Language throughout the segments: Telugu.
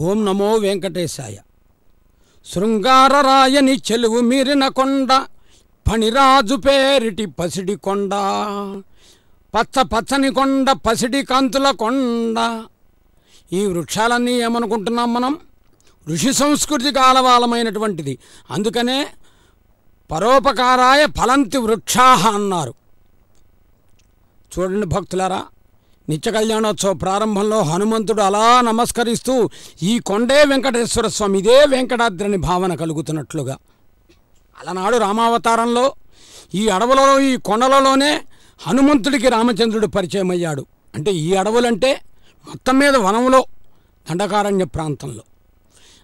ఓం నమో వెంకటేశాయ. శృంగారరాయని చెలువు మీరిన కొండ, పణిరాజు పేరిటి పసిడి కొండ, పచ్చ పచ్చని కొండ, పసిడి కాంతుల కొండ. ఈ వృక్షాలన్నీ ఏమనుకుంటున్నాం మనం? ఋషి సంస్కృతి కాలవాలమైనటువంటిది. అందుకనే పరోపకారాయ ఫలంతి వృక్షాహ అన్నారు. చూడండి భక్తులారా, నిత్య కళ్యాణోత్సవ ప్రారంభంలో హనుమంతుడు అలా నమస్కరిస్తూ ఈ కొండే వెంకటేశ్వర స్వామి, ఇదే వెంకటాద్రిని భావన కలుగుతున్నట్లుగా. అలనాడు రామావతారంలో ఈ అడవులలో, ఈ కొండలలోనే హనుమంతుడికి రామచంద్రుడు పరిచయం అయ్యాడు. అంటే ఈ అడవులంటే మొత్తం మీద వనంలో, దండకారణ్య ప్రాంతంలో.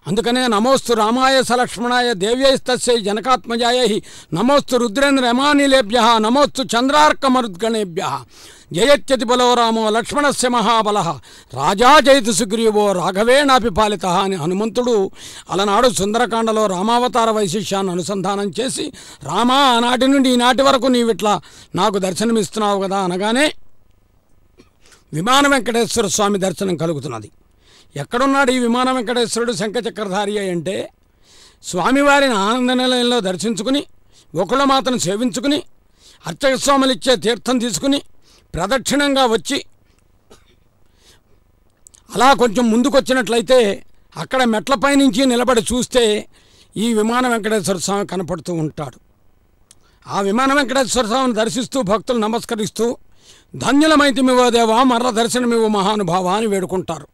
అందుకనే నమోస్తు రామాయ సలక్ష్మణాయ దేవ్యైస్తస్యై జనకాత్మజాయ నమోస్తు రుద్రేంద్ర యమానిలేభ్య నమోస్తు చంద్రార్కమరుద్గణేభ్య జయత్యతి బలో రామో లక్ష్మణస్య మహాబల రాజా జయతు సుగ్రీవో రాఘవేణాపి పాలిత అని హనుమంతుడు అలనాడు సుందరకాండలో రామావతార వైశిష్యాన్ని అనుసంధానం చేసి, రామా ఆనాటి నుండి ఈనాటి వరకు నీవిట్లా నాకు దర్శనమిస్తున్నావు కదా అనగానే విమాన వెంకటేశ్వర స్వామి దర్శనం కలుగుతున్నది. ఎక్కడున్నాడు ఈ విమాన వెంకటేశ్వరుడు శంఖచక్రధారి అంటే, స్వామివారిని ఆనంద నిలయంలో దర్శించుకుని, గోకులమాతను సేవించుకుని, అర్చక స్వాములిచ్చే తీర్థం తీసుకుని ప్రదక్షిణంగా వచ్చి అలా కొంచెం ముందుకొచ్చినట్లయితే అక్కడ మెట్లపై నుంచి నిలబడి చూస్తే ఈ విమాన వెంకటేశ్వర స్వామి కనపడుతూ ఉంటాడు. ఆ విమాన వెంకటేశ్వర స్వామిని దర్శిస్తూ భక్తులు నమస్కరిస్తూ ధన్యులమైతిమివో దేవా మర్ర దర్శనమివో మహానుభావ అని వేడుకుంటారు.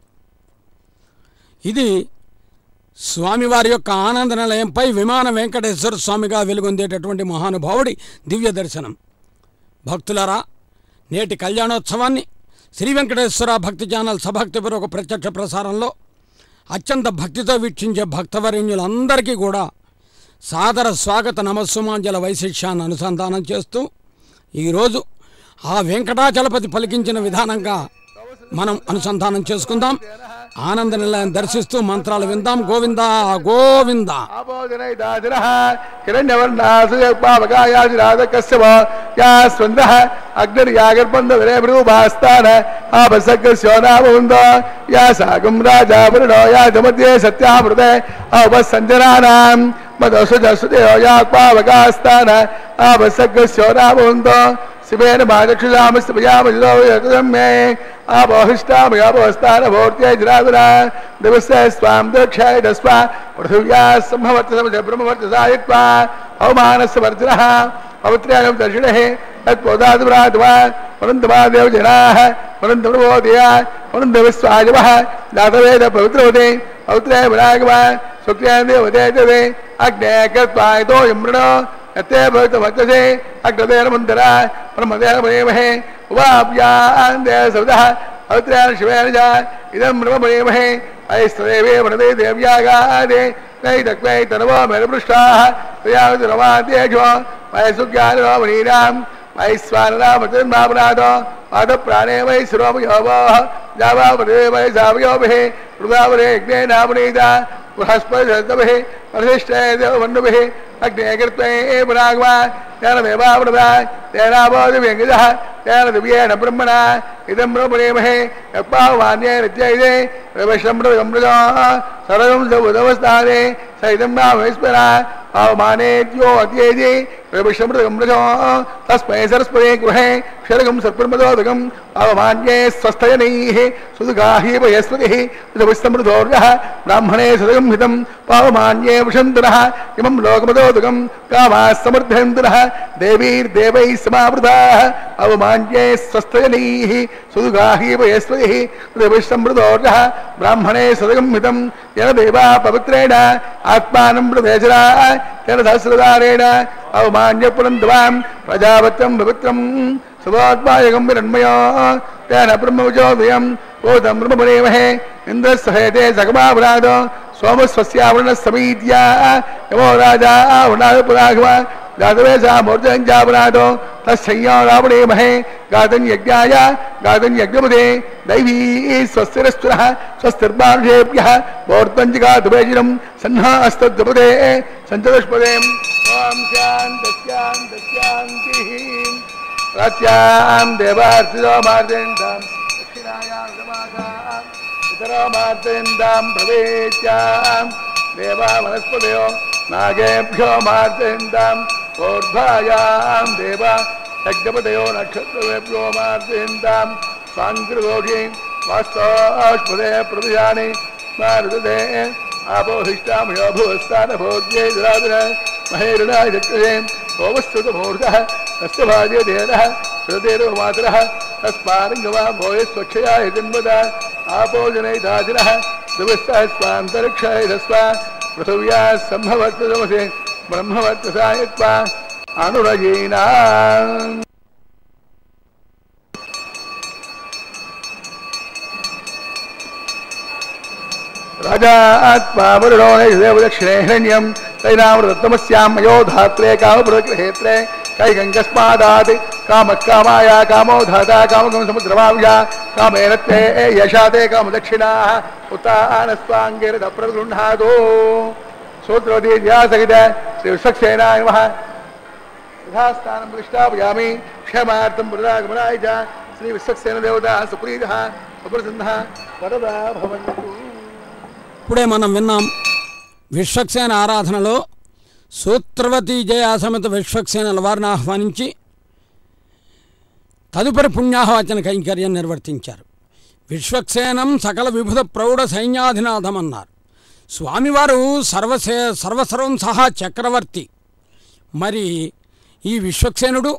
ఇది స్వామివారి యొక్క ఆనంద నిలయంపై విమాన వెంకటేశ్వర స్వామిగా వెలుగొందేటటువంటి మహానుభావుడి దివ్య దర్శనం. భక్తులారా, నేటి కళ్యాణోత్సవాన్ని శ్రీ వెంకటేశ్వర భక్తి ఛానల్ సభక్తిపూర్వక ప్రత్యక్ష ప్రసారంలో అత్యంత భక్తితో వీక్షించే భక్తవరేణ్యులందరికీ కూడా సాదర స్వాగత నమస్సుమాంజల వైశిష్యాన్ని అనుసంధానం చేస్తూ ఈరోజు ఆ వెంకటాచలపతి పలికించిన విధానంగా మనం అనుసంధానం చేసుకుందాం. ఆనంద నిలయం దర్శిస్తూ మంత్రాలు విందాం. గోవింద గోవింద. शिवेन मादक्षुषामस्तपयामजोमे आपोहिष्टामयापोस्तानभोर्त्यैजरागुना दिवस्य स्वां दक्षाय दस्वा पृथिव्या संभवर्तसमज ब्रह्मवर्तसायित्वा अवमानस्य वर्जनः पवित्र्यागं दर्शिणः तत्पोदादिव्रातवा वनन्तमादेव जनाः वनन्तमोदया वनन्तविश्वाजवः जातवेद पवित्रवते पवित्राय विनायकवा सुक्रियां देवदेतवे अग्ने कृत्वायतो यमृणो यत्ते भवतमत्तसे अग्रदेन मन्दरा ब्रह्मदेन महेमहे उवाप्यान् देवसविदः पवित्रेण शिवेन च इदं ब्रह्ममहेमहे ऐस्तदेवे वनदे देव्यागादे नैतक्वै तनवो मेरुपृष्ठाः तयावतिरवाद्येषो वैसुज्ञानो मणीनां वैश्वानरामतिर्मापनादो पादप्राणे वै शिरोमयोवोः जावावरे वै सावयोभिः मृगावरे यज्ञेनामनीता बृहस्पतिः प्रतिष्ठे देवमण्डुभिः अग्ने कृत्वे पुराग्वा तेन देवावृता तेनाबोधिव्यङ्गितः तेन दिव्येन ब्रह्मणा इदं ब्रह्मणेमहे यत्पावान्ये नित्यैदे रविश्रमृगमृजो सर्वं समुदवस्थाने स इदं नामैस्मरा पावमानेत्यो अत्येति रविश्रमृगमृजो तस्मै सरस्वते गृहे क्षरगं सर्पमदोदकं पावमान्ये स्वस्थयनैः सुदुगाहि वयस्पतिः विस्तमृतोर्यः ब्राह्मणे सदगं हितं पावमान्ये वृषन्तनः इमं लोकमदोदकं कामाः समर्थयन्तनः देवीर्देवैः समावृताः पावमान्ये स्वस्थयनैः सुदुगाहि वयस्पतिः विस्तमृतोर्यः ब्राह्मणे सदगं हितं येन देवा पवित्रेण आत्मानं प्रदेशरा तेन सहस्रदारेण अवमान्य पुनन्द्वां प्रजापत्यं पवित्रं सुवात्मायगं विरण्मयो तेन ब्रह्मविजोदयं ओदं ब्रह्मणेमहे इन्द्रस्सहेते सगमावरादो सोमस्वस्यावरणसमीत्या यमो राजा वृणापुराघव गातवेशा मूर्धञ्जापरादो तस्संयो रावणेमहे गातं यज्ञाय गातं यज्ञपदे दैवी स्वस्तिरस्तुनः स्वस्तिर्मानुषेभ्यः मूर्धञ्जगातुवेजिनं सन्नास्तद्वपदे सञ्चतुष्पदे ॐ शान्तिः रत्यां देवार्चितो मार्देन्दां दक्षिणायां समासा मार्तयन्तां प्रवेश्यां देवा वनस्पतयो नागेभ्यो मार्तयन्तां ऊर्ध्वायां देवा यज्ञपतयो नक्षत्रेभ्यो मार्तयन्तां स्वाङ्कृदोषि वास्तोष्पदे प्रदयानि मारुदे आपोहिष्टामयो भुवस्तानभोज्ये जरादर महेरणाय चक्रे गोवस्तुतमूर्धः तस्य भाजे देनः श्रुतेरो मातरः तस्मारङ्गवा भोय स्वक्षयाय जन्मदा आपो जनैधाजिनः दिवसः स्वान्तरिक्षाय धस्वा पृथिव्या सम्भवर्ततमसे ब्रह्मवर्तसायत्वा अनुरयीनाम् राजा आत्मा वरुणो देव दक्षिणे हिरण्यं तैनामृतमस्याम् अयो धात्रे कामप्रगृहेत्रे कैगङ्गस्मादात् कामकामाया कामो धाता कामकं समुद्रमाव्या कामेन ते यशाते कामदक्षिणाः उतानस्वाङ्गिरदप्रगृह्णादो सूत्रवती व्यासहित श्रीविश्वक्सेनाय नमः यथास्थानं प्रतिष्ठापयामि क्षेमार्थं पुनरागमनाय च श्रीविश्वक्सेनदेवता सुप्रीतः सुप्रसन्नः वरदा भवन्तु। ఇప్పుడే మనం విన్నాం విశ్వక్సేన ఆరాధనలో సూత్రవతి జయ సమేత విశ్వక్సేనల వారిని ఆహ్వానించి తదుపరి పుణ్యాహవచన కైంకర్యం నిర్వర్తించారు. విశ్వక్సేనం సకల విభుధ ప్రౌఢ సైన్యాధినాథం అన్నారు. స్వామివారు సర్వసర్వం సహా చక్రవర్తి. మరి ఈ విశ్వక్సేనుడు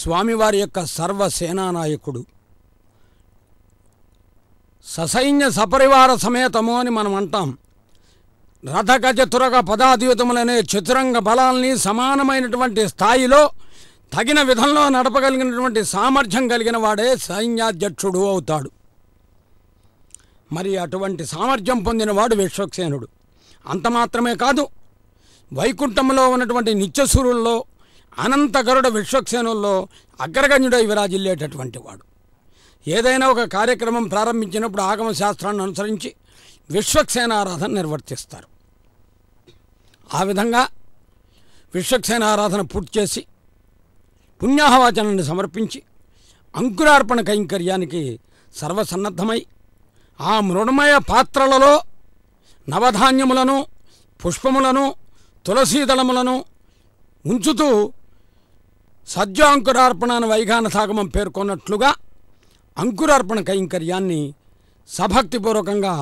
స్వామివారి యొక్క సర్వసేనానాయకుడు. ససైన్య సపరివార సమేతము అని మనం అంటాం. రథగజ తురగ పదాధియుతములనే చతురంగ బలాల్ని సమానమైనటువంటి స్థాయిలో తగిన విధంలో నడపగలిగినటువంటి సామర్థ్యం కలిగిన వాడే సైన్యాధ్యక్షుడు అవుతాడు. మరి అటువంటి సామర్థ్యం పొందినవాడు విశ్వక్సేనుడు. అంత మాత్రమే కాదు, వైకుంఠంలో ఉన్నటువంటి నిత్యసూరుల్లో అనంత గరుడ విశ్వక్సేనుల్లో అగ్రగణ్యుడై విరాజిల్లేటటువంటి వాడు. ఏదైనా ఒక కార్యక్రమం ప్రారంభించినప్పుడు ఆగమ శాస్త్రాన్ని అనుసరించి విశ్వక్సేనారాధన నిర్వర్తిస్తారు. ఆ విధంగా విశ్వక్సేనారాధన పూర్తి చేసి పుణ్యాహవాచనాన్ని సమర్పించి అంకురార్పణ కైంకర్యానికి సర్వసన్నద్ధమై ఆ మృణమయ పాత్రలలో నవధాన్యములను పుష్పములను తులసీదళములను ఉంచుతూ సజ్జాంకురార్పణను వైఘాన సాగమం పేర్కొన్నట్లుగా అంకురార్పణ కైంకర్యాన్ని సభక్తిపూర్వకంగా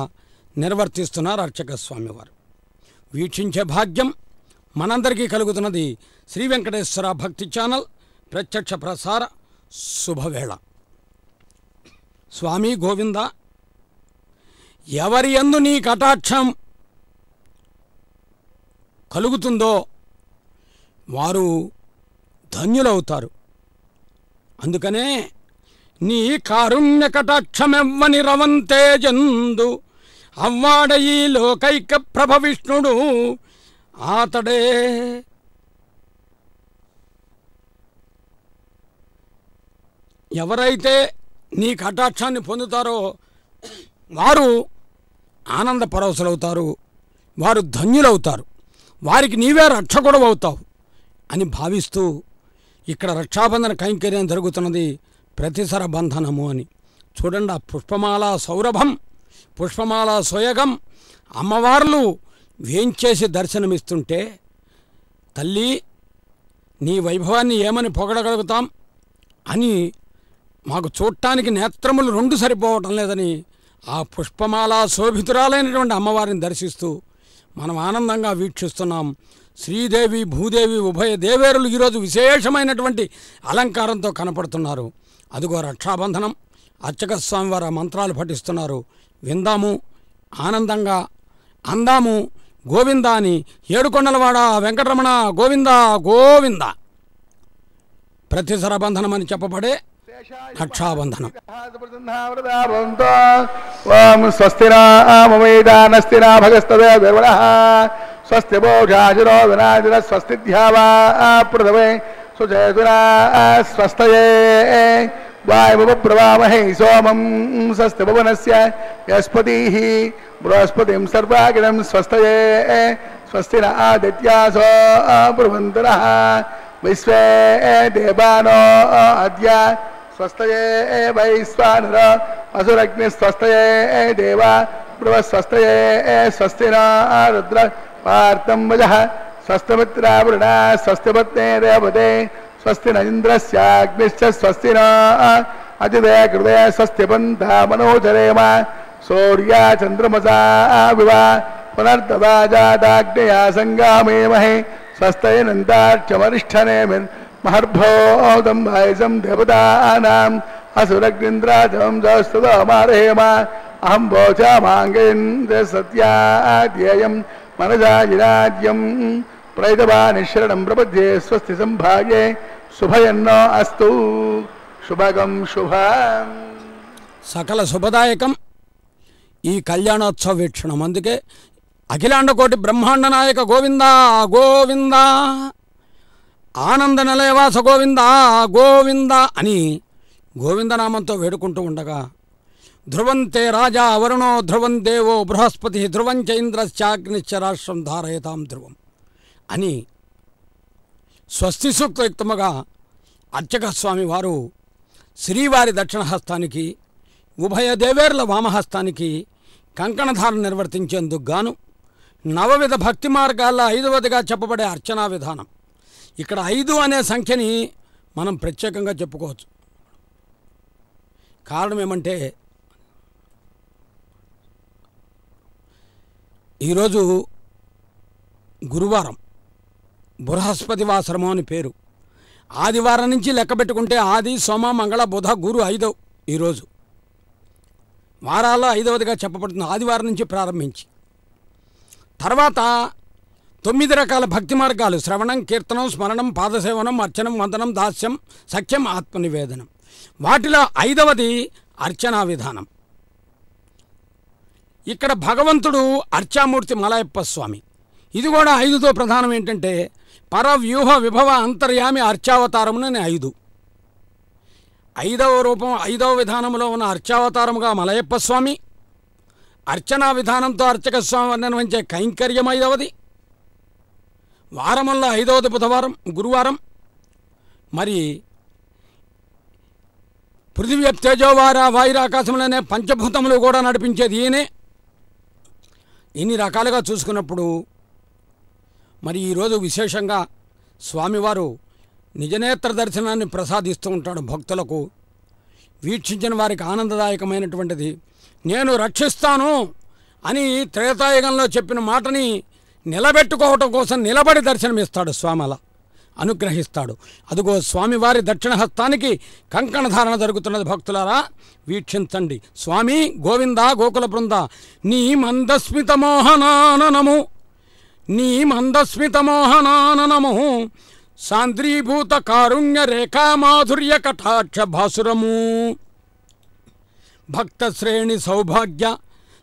నిర్వర్తిస్తున్నారు అర్చక స్వామివారు. వీక్షించే భాగ్యం మనందరికీ కలుగుతున్నది శ్రీ వెంకటేశ్వర భక్తి ఛానల్ ప్రత్యక్ష ప్రసార శుభవేళ. స్వామి గోవింద, ఎవరి యందు నీ కటాక్షం కలుగుతుందో వారు ధన్యులవుతారు. అందుకనే నీ కారుణ్య కటాక్షమెవ్వని రవంతే జందు అవ్వాడయి లోకైక ప్రభ విష్ణుడు ఆతడే. ఎవరైతే నీ కటాక్షాన్ని పొందుతారో వారు ఆనంద పరవశులవుతారు, వారు ధన్యులవుతారు, వారికి నీవే రక్షకుడు అవుతావు అని భావిస్తూ ఇక్కడ రక్షాబంధన కైంకర్యం జరుగుతున్నది. ప్రతిసర బంధనము అని చూడండి. ఆ పుష్పమాల సౌరభం, పుష్పమాల సోయగం అమ్మవార్లు వేంచేసి దర్శనమిస్తుంటే తల్లి నీ వైభవాన్ని ఏమని పొగడగలుగుతాం అని మాకు చూడటానికి నేత్రములు రెండు సరిపోవటం లేదని ఆ పుష్పమాల శోభితురాలైనటువంటి అమ్మవారిని దర్శిస్తూ మనం ఆనందంగా వీక్షిస్తున్నాం. శ్రీదేవి భూదేవి ఉభయ దేవేరులు ఈరోజు విశేషమైనటువంటి అలంకారంతో కనపడుతున్నారు. అదిగో రక్షాబంధనం. అర్చక స్వామివారు మంత్రాలు పఠిస్తున్నారు. విందాము, ఆనందంగా అందాము. గోవింద అని ఏడుకొండలవాడ వెంకటరమణ గోవింద గోవింద. ప్రతిసర బంధనం అని చెప్పబడే రక్షాబంధనం. స్వస్తినా భగస్తదే దేవణ స్వస్తి భోజాజురో వినాజుర స్వస్తి ధ్యావా పృథవే సుచేతునా స్వస్తయే వాయుప్రవామహే సోమం స్వస్తి భువనస్య యస్పతిః బృహస్పతిం సర్వాకిలం స్వస్తయే స్వస్తి న ఆదిత్యాసో బ్రువంతరః విశ్వే దేవానో అద్య స్వస్తయే వైశ్వానర असुरग्निस्वस्तये देवा ब्रुवस्वस्तये स्वस्तिना रुद्र पार्थं वजः स्वस्तिमित्रावृणा स्वस्तिपत्ने देवते स्वस्ति न इन्द्रस्याग्निश्च स्वस्ति न अजिते कृते स्वस्ति पन्था मनोचरेम सूर्या चन्द्रमसा विवा पुनर्ददा जाताग्नया संगामेमहे स्वस्तयनन्दार्चमरिष्ठनेमिन् महर्भोदं भायसं देवतानाम् असुरग्निन्द्राजं जस्तुतमारहेम अहं वोचामाङ्गेन्द्र सत्याद्येयं मनसा जिराज्यं प्रैतवानिशरणं प्रपद्ये स्वस्ति संभागे शुभयन्नो अस्तु शुभगं शुभम् సకల శుభదాయకం ఈ కళ్యాణోత్సవ వీక్షణం. అందుకే అఖిలాండకోటి బ్రహ్మాండ నాయక గోవింద గోవింద, ఆనంద నిలయవాస గోవింద గోవింద అని గోవిందనామంతో వేడుకుంటూ ఉండగా, ధ్రువంతే రాజా వరుణో ధ్రువం దేవో బృహస్పతి ధ్రువం చ ఇంద్రశ్చాగ్నిశ్చ రాష్ట్రం ధారయతాం ధ్రువం అని స్వస్తి సూక్తయుక్తముగా అర్చక స్వామి వారు శ్రీవారి దక్షిణహస్తానికి, ఉభయ దేవేర్ల వామహస్తానికి కంకణధారణ నిర్వర్తించేందుకు గాను నవవిధ భక్తి మార్గాల్లో 5వదిగా చెప్పబడే అర్చనా విధానం. ఇక్కడ 5 అనే సంఖ్యని మనం ప్రత్యేకంగా చెప్పుకోవచ్చు. కారణం ఏమంటే, ఈరోజు గురువారం, బృహస్పతివాసరము అని పేరు. ఆదివారం నుంచి లెక్క పెట్టుకుంటే ఆది సోమ మంగళ బుధ గురు 5 ఈరోజు వారాల్లో 5వదిగా చెప్పబడుతుంది. ఆదివారం నుంచి ప్రారంభించి తర్వాత 9 రకాల భక్తి మార్గాలు: శ్రవణం, కీర్తనం, స్మరణం, పాదసేవనం, అర్చనం, వందనం, దాస్యం, సఖ్యం, ఆత్మనివేదనం. వాటిలో 5వది అర్చనా విధానం. ఇక్కడ భగవంతుడు అర్చామూర్తి మలయప్ప స్వామి. ఇది కూడా 5తో ప్రధానం ఏంటంటే పరవ్యూహ విభవ అంతర్యామి అర్చావతారమునని 5. 5వ రూపం 5వ విధానంలో ఉన్న అర్చావతారముగా మలయప్ప స్వామి, అర్చనా విధానంతో అర్చక స్వామి నిర్వహించే కైంకర్యం 5వది, వారముల్లో 5వది బుధవారం గురువారం, మరి పృథివీ తేజోవార వాయురాకాశంలోనే పంచభూతములు కూడా నడిపించేది ఈయనే. ఇన్ని రకాలుగా చూసుకున్నప్పుడు మరి ఈరోజు విశేషంగా స్వామివారు నిజనేత్ర దర్శనాన్ని ప్రసాదిస్తూ ఉంటాడు భక్తులకు. వీక్షించిన వారికి ఆనందదాయకమైనటువంటిది. నేను రక్షిస్తాను అని త్రేతాయుగంలో చెప్పిన మాటని నిలబెట్టుకోవటం కోసం నిలబడి దర్శనమిస్తాడు స్వామి. అలా అనుగ్రహిస్తాడు. అదిగో స్వామివారి దక్షిణహస్తానికి కంకణధారణ జరుగుతున్నది. భక్తులారా వీక్షించండి. స్వామి గోవింద గోకుల బృంద, నీ మందస్మిత మోహనాననము, నీ మందస్మిత మోహనాననము, సాంద్రీభూత కారుణ్య రేఖా మాధుర్య కటాక్ష భాసురము, భక్త శ్రేణి సౌభాగ్య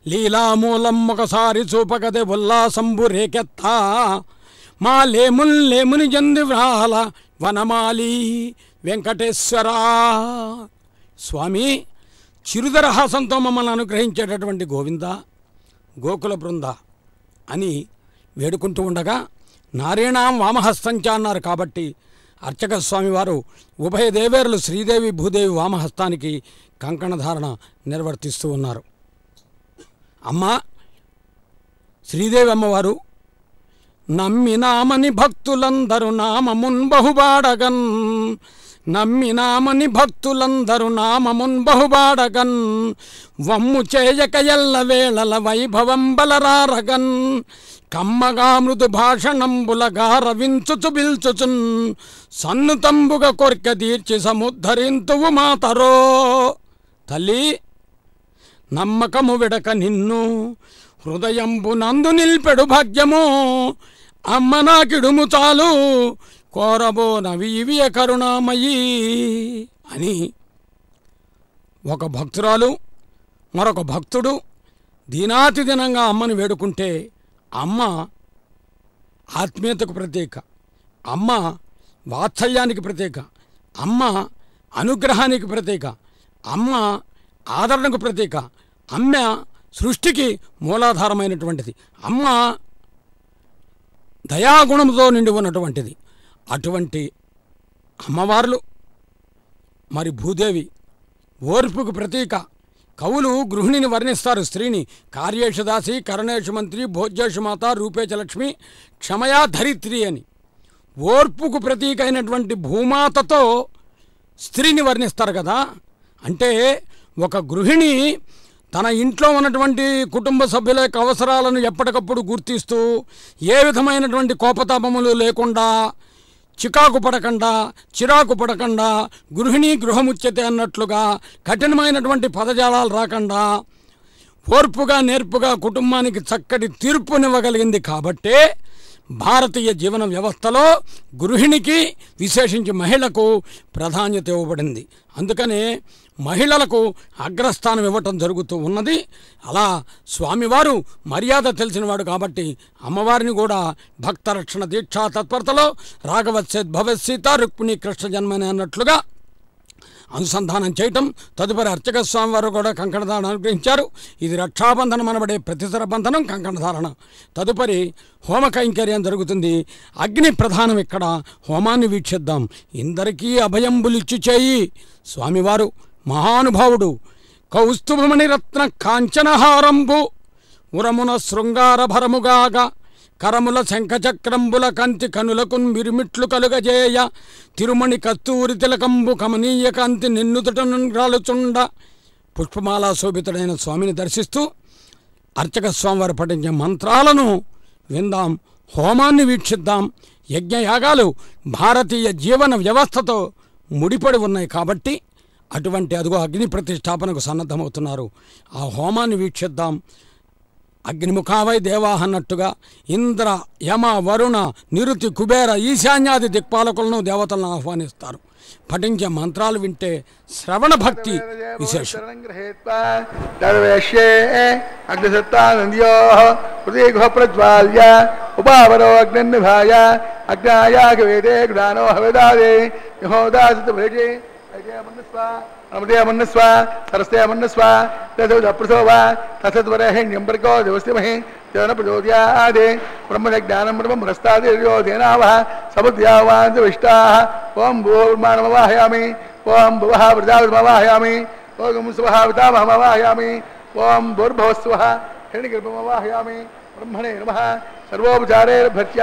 లీలామూలం ఒకసారి చూపగదే ఉల్లాసంబు రేకెత్తా, మా లేముని జంది వ్రాల వనమాలి వెంకటేశ్వరా. స్వామి చిరుదరహాసంతో మమ్మల్ని అనుగ్రహించేటటువంటి గోవింద గోకుల బృంద అని వేడుకుంటూ ఉండగా, నారాయణాం వామహస్తంచ అన్నారు కాబట్టి అర్చక స్వామివారు ఉభయ దేవేరులు శ్రీదేవి భూదేవి వామహస్తానికి కంకణధారణ నిర్వర్తిస్తూ ఉన్నారు. అమ్మ శ్రీదేవి అమ్మవారు నమ్మినామని భక్తులందరూ నామమున్ బహుబాడగన్, నమ్మినామని భక్తులందరూ నామమున్ బహుబాడగన్, వమ్ము చేయక ఎల్ల వేళల వైభవం బలరారగన్, కమ్మగా మృదు భాషణంబులగా రవించుచు బిల్చుచున్, సన్నుతంబుగా కొర్క తీర్చి సముద్ధరింతువు మాతరో. తల్లి నమ్మకము విడక నిన్ను హృదయంబు నందు నిల్పెడు భాగ్యము, అమ్మ నాకిడుము చాలు కోరబోనవి ఇవియ కరుణామయీ అని ఒక భక్తురాలు మరొక భక్తుడు దినాతిదినంగా అమ్మను వేడుకుంటే, అమ్మ ఆత్మీయతకు ప్రతీక, అమ్మ వాత్సల్యానికి ప్రతీక, అమ్మ అనుగ్రహానికి ప్రతీక, అమ్మ ఆదరణకు ప్రతీక, అమ్మ సృష్టికి మూలాధారమైనటువంటిది, అమ్మ దయాగుణంతో నిండి ఉన్నటువంటిది. అటువంటి అమ్మవార్లు మరి భూదేవి ఓర్పుకు ప్రతీక, కవులు గృహిణిని వర్ణిస్తారు. స్త్రీని కార్యేషు దాసి, కరణేషు మంత్రి, భోజ్యేషు మాత, రూపేచ లక్ష్మి, క్షమయా ధరిత్రి అని. ఓర్పుకు ప్రతీక అయినటువంటి భూమాతతో స్త్రీని వర్ణిస్తారు కదా. అంటే ఒక గృహిణి తన ఇంట్లో ఉన్నటువంటి కుటుంబ సభ్యుల యొక్క అవసరాలను ఎప్పటికప్పుడు గుర్తిస్తూ ఏ విధమైనటువంటి కోపతాపములు లేకుండా, చికాకు పడకుండా గృహిణి గృహముచ్యతే అన్నట్లుగా కఠినమైనటువంటి పదజాలాలు రాకుండా ఓర్పుగా నేర్పుగా కుటుంబానికి చక్కటి తీర్పునివ్వగలిగింది. కాబట్టే భారతీయ జీవన వ్యవస్థలో గృహిణికి, విశేషించి మహిళకు ప్రాధాన్యత ఇవ్వబడింది. అందుకనే మహిళలకు అగ్రస్థానం ఇవ్వటం జరుగుతూ ఉన్నది. అలా స్వామివారు మర్యాద తెలిసినవాడు కాబట్టి అమ్మవారిని కూడా భక్త రక్షణ దీక్షా తత్పరతలో రాఘవత్సేద్ భవత్సీత రుక్మిణి కృష్ణ జన్మని అన్నట్లుగా అనుసంధానం చేయటం. తదుపరి అర్చక స్వామివారు కూడా కంకణధారణ అనుగ్రహించారు. ఇది రక్షాబంధనం అనబడే ప్రతిసర బంధనం కంకణధారణ. తదుపరి హోమ కైంకర్యం జరుగుతుంది. అగ్ని ప్రధానం. ఇక్కడ హోమాన్ని వీక్షిద్దాం. ఇందరికీ అభయంబులిచ్చి చేయి. స్వామివారు మహానుభావుడు. కౌస్తుభమణి రత్న కాంచనహారంబు ఉరమున శృంగార భరముగాగా కరముల శంఖచక్రంబుల కంతి కనులకున్ మిరుమిట్లు కలుగజేయ తిరుమణి కస్తూరి తిలకంబు కమనీయ కాంతి నిన్నుతటనురాలుచుండ. పుష్పమాలా శోభితుడైన స్వామిని దర్శిస్తూ అర్చక స్వామివారు పఠించే మంత్రాలను విందాం. హోమాన్ని వీక్షిద్దాం. యజ్ఞయాగాలు భారతీయ జీవన వ్యవస్థతో ముడిపడి ఉన్నాయి కాబట్టి అటువంటి అదిగో అగ్ని ప్రతిష్టాపనకు సన్నద్ధమవుతున్నారు. ఆ హోమాన్ని వీక్షిద్దాం. అగ్నిముఖావై దేవాహ అన్నట్టుగా ఇంద్ర, యమ, వరుణ, నిరుతి, కుబేర, ఈశాన్యాది దిక్పాలకులను దేవతలను ఆహ్వానిస్తారు. పఠించే మంత్రాలు వింటే శ్రవణ భక్తి విశేషం. అమృతేమన్నస్వ సరస్తే అమన్నస్వ తథోదప్రసోవ తథద్వరేహిణ్యంబర్గో దేవస్తిమహి దేవన ప్రచోదయాదే బ్రహ్మజ్ఞానం బ్రహ్మరస్తాదిర్యోధేనావః సముద్యావాంతవిష్టాః ఓం భూర్మానమవాహయామి ఓం భువః ప్రజాపతిమవాహయామి ఓం స్వః పితామహమవాహయామి ఓం భూర్భువస్వః హిరణ్యగర్భమవాహయామి బ్రహ్మణే నమః సర్వోపచారైర్భర్త్య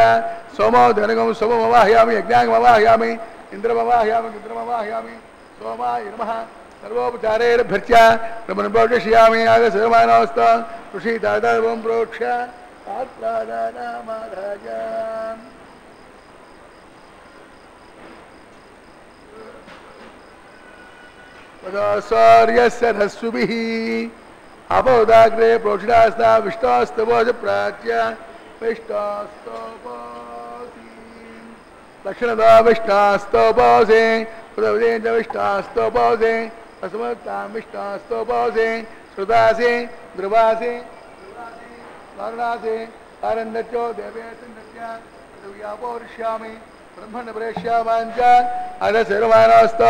సోమో ధనగం సోమమవాహయామి యజ్ఞాంగమవాహయామి ఇంద్రమవాహయామి ఇంద్రమవాహయామి सोमाय नमः सर्वोपचारैर्भर्त्य ब्रह्मन् प्रोक्षयामि आगसर्वानोस्त ऋषिदादवं प्रोक्ष्य आत्मादानामाधाय वदौर्यस्य रस्सुभिः अपोदाग्रे प्रोक्षितास्ता विष्टोस्तवोज प्राच्य विष्टोस्तोपोसि लक्षणदा विष्टास्तोपोसि विष्टास्तोपोसे असमतां विष्टास्तोपोसे श्रुतासे ध्रुवासे वारुणासे आरण्यचो देवेतन्यापोरिष्यामि ब्रह्मण प्रेष्यामाञ्च अधसर्वानोस्त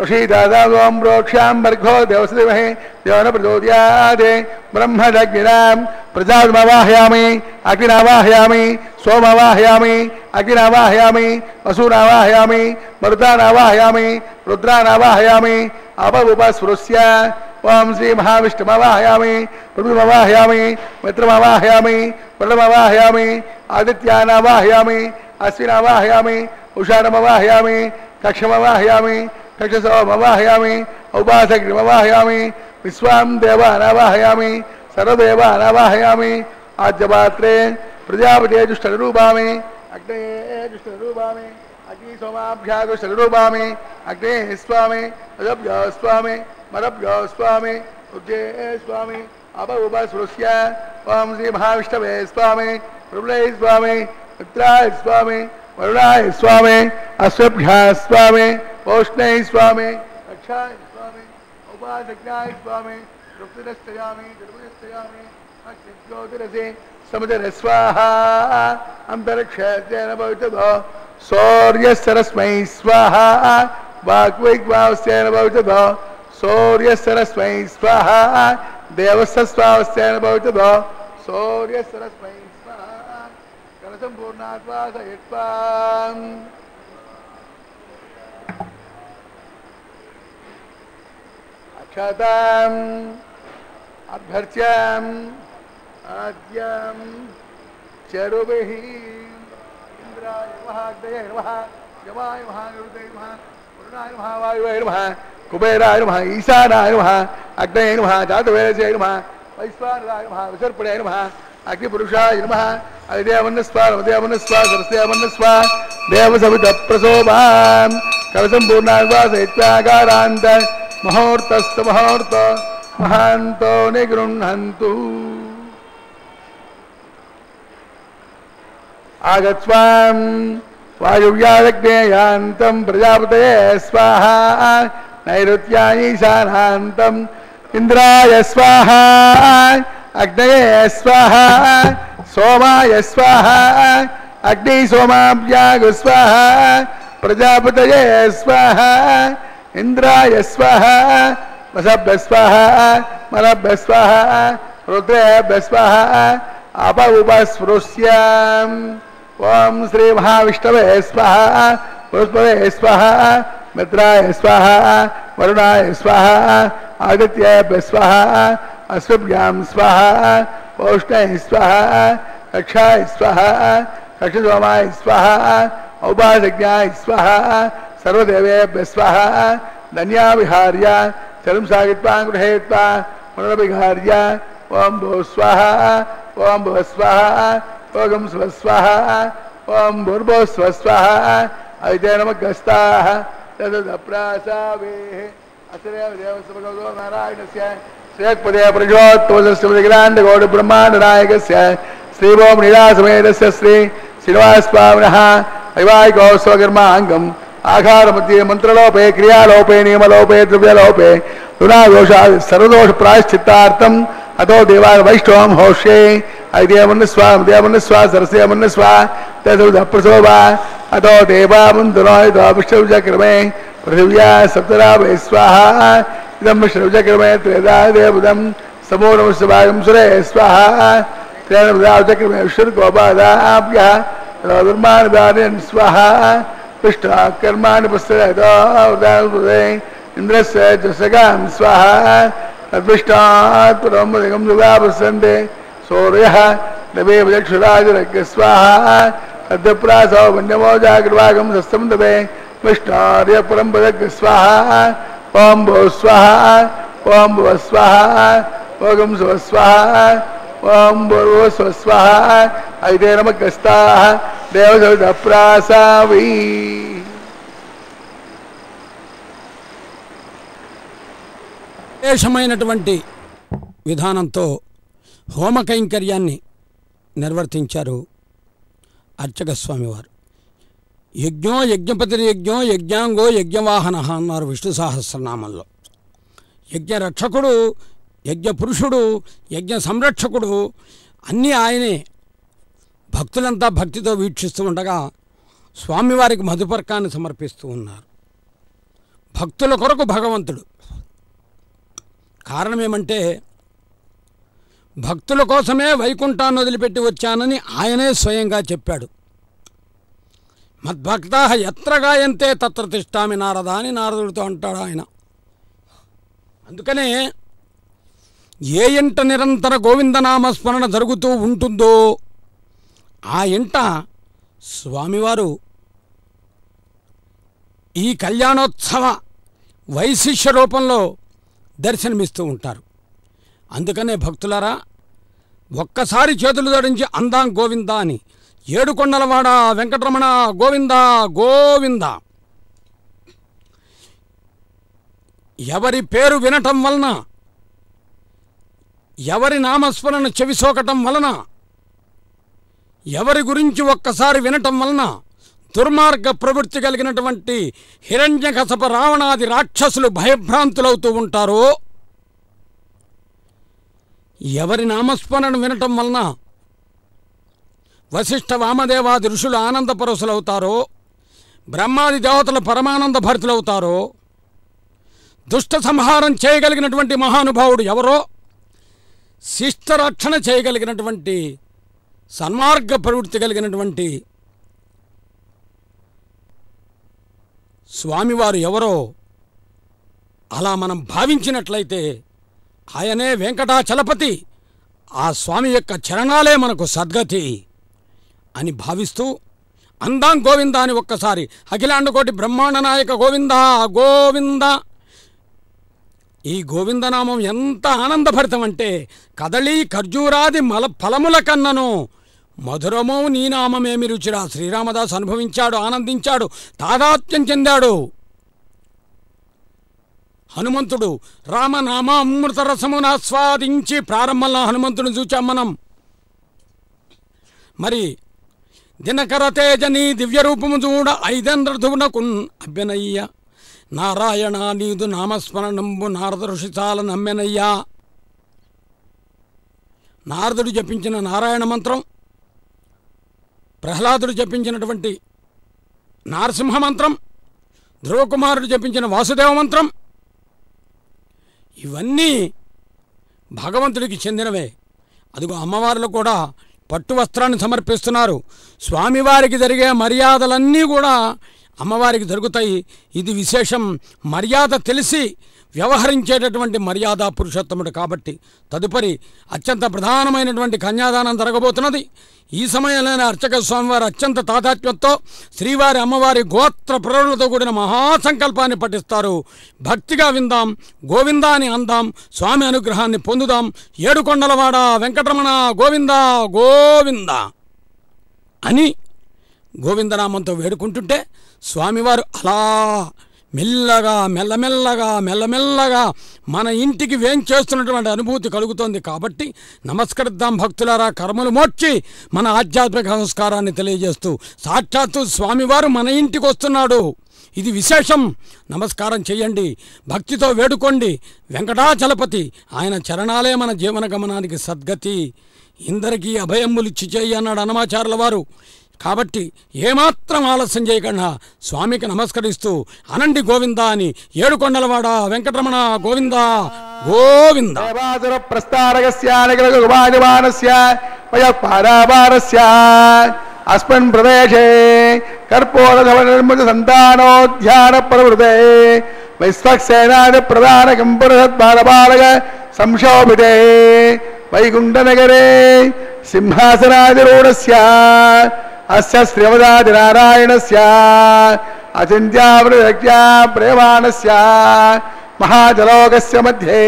ऋषिदादां प्रोक्ष्यां भर्गो देवस्तिमहे देवन प्रचोदयादे ब्रह्मदग्निनां प्रजामवाहयामि अग्निनावाहयामि सोमवाहयामि अग्निनावाहयामि वसूनावाहयामि मरुतानावाहयामि रुद्रानावाहयामि अपवुपस्पृश्य ओं श्री महाविष्णुमवाहयामि पृथ्वीमवाहयामि मित्रमवाहयामि प्रणमवाहयामि आदित्यानावाहयामि अश्विनावाहयामि उषाणमवाहयामि कक्षमवाहयामि कक्षसोमवाहयामि उपासग्निमवाहयामि विश्वां देवानावाहयामि सर्वदेवानावाहयामि आद्यपात्रे प्रजापते जुष्टरूपामि अग्ने जुष्टरूपामि अग्नि सोमाभ्यागो शरूपामि अग्ने स्वामी अदभ्यो स्वामी मरभ्यो स्वामी उद्ये स्वामी अपउपस्पृश्य ओं श्री महाविष्णवे स्वामी प्रबले स्वामी मित्राय स्वामी वरुणाय स्वामी अश्वभ्या स्वामी ओष्णे स्वामी रक्षाय स्वामी उपासज्ञाय स्वामी रुक्तिरस्तयामि दुर्बुधस्तयामि अग्निज्योतिरसे समुद्र स्वाहा अंतरिक्षेन भविष्यतो सूर्यस्मै स्वाहा वाग्वैग्वावस्तेन भविष्यतो सूर्यस्मै स्वाहा देवस्वावस्तेन भविष्यतो सूर्यस्मै स्वाहा कलसम्पूर्णात्वासयत्वाम् अक्षताम् అభ్యర్చ్యాం ఆద్యాం చరుభిః ఇంద్రాయ నమః అగ్నయే నమః యమాయ నమః నిరుతయ నమః వరుణాయ నమః వాయువే నమః కుబేరాయ నమః ఈశానాయ నమః అగ్నయే నమః జాతవేదసే నమః వైశ్వానరాయ నమః విసర్పణే నమః అగ్నిపురుషాయ నమః అదేవన్నస్వా నమదేవన్నస్వా సరస్దేవన్నస్వా దేవసవితప్రసోభాం కలసంపూర్ణాన్వాసైత్యాగారాంత ముహూర్తస్త ముహూర్త మహాంతో నిగృహంతు ఆగత్స్వాం వాయువ్యాదగ్నేయాంతం ప్రజాపతయే స్వాహా నైరుత్యాయీశానాంతం ఇంద్రాయ స్వాహా అగ్నయే స్వాహా సోమాయ స్వాహా అగ్ని సోమాభ్యాగు స్వాహా ప్రజాపతయే స్వాహా ఇంద్రాయ స్వాహా వసభ్య స్వాహా మలభ్య స్వాహా రుద్రేభ్య స్వాహా అప ఉపస్పృశ్యాం ఓం శ్రీ మహావిష్ణవే స్వాహా బృహస్పతే స్వాహా మిత్రాయ స్వాహా వరుణాయ స్వాహా ఆదిత్యేభ్య స్వాహా అశ్వభ్యాం స్వాహా పౌష్ణయ స్వాహా కక్షాయ స్వాహా కక్షసోమాయ స్వాహా ఔపాసజ్ఞాయ స్వాహా సర్వదేవేభ్య స్వాహా ధన్యావిహార్య చలం సాగిత్వాం గృహేత్వా పునరభిహార్య ఓం భూ స్వాహా ఓం భువ స్వాహా ఓం స్వ స్వాహా ఓం భూర్భువ స్వ స్వాహా అయితే నమగస్తాః తదప్రాసావేః అసరేవ దేవసభగవతో నారాయణస్య శ్రేయపదే ప్రజోత్తమస్య గౌడ బ్రహ్మాండ నాయకస్య శ్రీభోం నీలాసమేతస్య శ్రీ శ్రీనివాసస్వామినః వైవాహికోత్సవకర్మాంగం ఆఘారమధ్యే మంత్రలోపే క్రియాలోపే నియమలోపే ద్రవ్యలోపే రుణాదోషా సర్వదోష ప్రాయశ్చిత్తార్థం అతో దేవాన్ వైష్ణవం హోష్యే ఐదేవన్నస్వా దేవన్నస్వా సరసేవన్నస్వా తదప్రసోభా అతో దేవాముందునో విష్ణుజక్రమే పృథివ్యా సప్తరాభే స్వాహా ఇదం విష్ణుజక్రమే త్రేదా దేవదం సమూఢమస్వాగం సురే స్వాహా త్రేణచక్రమే విష్ణుర్గోపాదాభ్య దుర్మానదాన్ స్వాహా విష్ణు కర్మాణి పుస్తదే ఇంద్రస్య జసగాం స్వాహా తద్విష్టాత్ పురోమదిగం దుగాపసంతే సూర్యః నవే విచక్షురాజరగ్య స్వాహా తద్ప్రాసో వన్యమోజాగ్రవాగం సస్తం దవే విష్ణార్య పరం పదగ్య స్వాహా ఓం భూ స్వాహా ఓం భువ స్వాహా ఓం శివ స్వాహా ఓం భూర్భువ స్వ స్వాహా అయితే నమగస్తాః దేవసవితప్రాసావీ విశేషమైనటువంటి విధానంతో హోమ కైంకర్యాన్ని నిర్వర్తించారు అర్చక స్వామివారు. యజ్ఞో యజ్ఞపతిర్యజ్ఞో యజ్ఞాంగో యజ్ఞవాహన అన్నారు విష్ణు సహస్రనామంలో. యజ్ఞ రక్షకుడు, యజ్ఞ పురుషుడు, యజ్ఞ సంరక్షకుడు అన్నీ ఆయనే. భక్తులంతా భక్తితో వీక్షిస్తూ ఉండగా స్వామివారికి మధుపర్కాన్ని సమర్పిస్తూ ఉన్నారు. భక్తుల కొరకు భగవంతుడు. కారణమేమంటే భక్తుల కోసమే వైకుంఠాన్ని వదిలిపెట్టి వచ్చానని ఆయనే స్వయంగా చెప్పాడు. మద్భక్తాః ఎత్ర గాయంతే తత్ర తిష్టామి నారద అని నారదుడితో అంటాడు ఆయన. అందుకనే ఏ ఇంట నిరంతర గోవిందనామస్మరణ జరుగుతూ ఉంటుందో ఆ ఇంట స్వామివారు ఈ కళ్యాణోత్సవ వైశిష్య రూపంలో దర్శనమిస్తూ ఉంటారు. అందుకనే భక్తులారా, ఒక్కసారి చేతులు జోడించి అందాం గోవింద అని, ఏడుకొండలవాడ వెంకటరమణ గోవింద గోవింద. ఎవరి పేరు వినటం వలన, ఎవరి నామస్మరణ చెవిసోకటం వలన, ఎవరి గురించి ఒక్కసారి వినటం వలన దుర్మార్గ ప్రవృత్తి కలిగినటువంటి హిరణ్యకశప రావణాది రాక్షసులు భయభ్రాంతులవుతూ ఉంటారో, ఎవరి నామస్మరణ వినటం వలన వశిష్ఠ వామదేవాది ఋషులు ఆనందపరసులవుతారో, బ్రహ్మాది దేవతలు పరమానంద భరితులవుతారో, దుష్ట సంహారం చేయగలిగినటువంటి మహానుభావుడు ఎవరో, శిష్టరక్షణ చేయగలిగినటువంటి సన్మార్గ ప్రవృత్తి కలిగినటువంటి స్వామివారు ఎవరో అలా మనం భావించినట్లయితే ఆయనే వెంకటాచలపతి, ఆ స్వామి యొక్క చరణాలే మనకు సద్గతి అని భావిస్తూ అందాం గోవింద అని ఒక్కసారి అఖిలాండకోటి బ్రహ్మాండ నాయక గోవింద గోవింద. ఈ గోవిందనామం ఎంత ఆనందభరితం అంటే కదళీ ఖర్జూరాది ఫలముల కన్నను మధురమో నీ నామమేమి రుచిరా. శ్రీరామదాస్ అనుభవించాడు, ఆనందించాడు, తాదాత్మ్యం చెందాడు. హనుమంతుడు రామనామ అమృత రసమును ఆస్వాదించి ప్రారంభంలో హనుమంతుని చూచాం మనం. మరి దినకర తేజని దివ్యరూపము చూడ ఐదంధ్రధువునకు అభ్యనయ్య నారాయణ నీదు నామస్మరణంబు నారద ఋషిచాల నమ్మెనయ్యా. నారదుడు జపించిన నారాయణ మంత్రం, ప్రహ్లాదుడు జపించినటువంటి నారసింహ మంత్రం, ధ్రువకుమారుడు జపించిన వాసుదేవ మంత్రం, ఇవన్నీ భగవంతుడికి చెందినవే. అదిగో అమ్మవార్లు కూడా పట్టు వస్త్రాన్ని సమర్పిస్తున్నారు. స్వామివారికి జరిగే మర్యాదలన్నీ కూడా అమ్మవారికి జరుగుతాయి. ఇది విశేషం. మర్యాద తెలిసి వ్యవహరించేటటువంటి మర్యాద పురుషోత్తముడు కాబట్టి తదుపరి అత్యంత ప్రధానమైనటువంటి కన్యాదానం జరగబోతున్నది. ఈ సమయంలోనే అర్చక స్వామివారి అత్యంత తాదాత్మ్యంతో శ్రీవారి అమ్మవారి గోత్ర ప్రేరణలతో కూడిన మహాసంకల్పాన్ని పఠిస్తారు. భక్తిగా విందాం, గోవిందా అని అందాం, స్వామి అనుగ్రహాన్ని పొందుదాం. ఏడుకొండలవాడ వెంకటరమణ గోవింద గోవింద అని గోవిందనామంతో వేడుకుంటుంటే స్వామివారు అలా మెల్లగా మెల్లమెల్లగా మన ఇంటికి వేంచేస్తున్నటువంటి అనుభూతి కలుగుతోంది. కాబట్టి నమస్కరిద్దాం భక్తులారా. కర్మలు మోడ్చి మన ఆధ్యాత్మిక సంస్కారాన్ని తెలియజేస్తూ సాక్షాత్తు స్వామివారు మన ఇంటికి వస్తున్నాడు. ఇది విశేషం. నమస్కారం చేయండి, భక్తితో వేడుకోండి. వెంకటాచలపతి ఆయన చరణాలే మన జీవన గమనానికి సద్గతి. ఇందరికీ అభయములిచ్చి చేయి అన్నాడు అన్నమాచార్యుల వారు. కాబట్టి ఏమాత్రం ఆలస్యం చేయకుండా స్వామికి నమస్కరిస్తూ అనండి గోవింద అని. ఏడుకొండలవాడ వెంకటరమణ గోవింద గోవింద. అస్మిన్ ప్రదేశే కర్పూరధవనిర్మిత సంతానోధ్యాన ప్రవృతే వైశ్వక్సేనాది ప్రధాన కంపురసద్బాలబాలక సంశోభితే వైకుంఠనగరే సింహాసనాదిరూఢస్య అస్య శ్రీమదాది నారాయణస్య అచింత్యావృత్యా ప్రేమాణస్య మహాజలోకస్య మధ్యే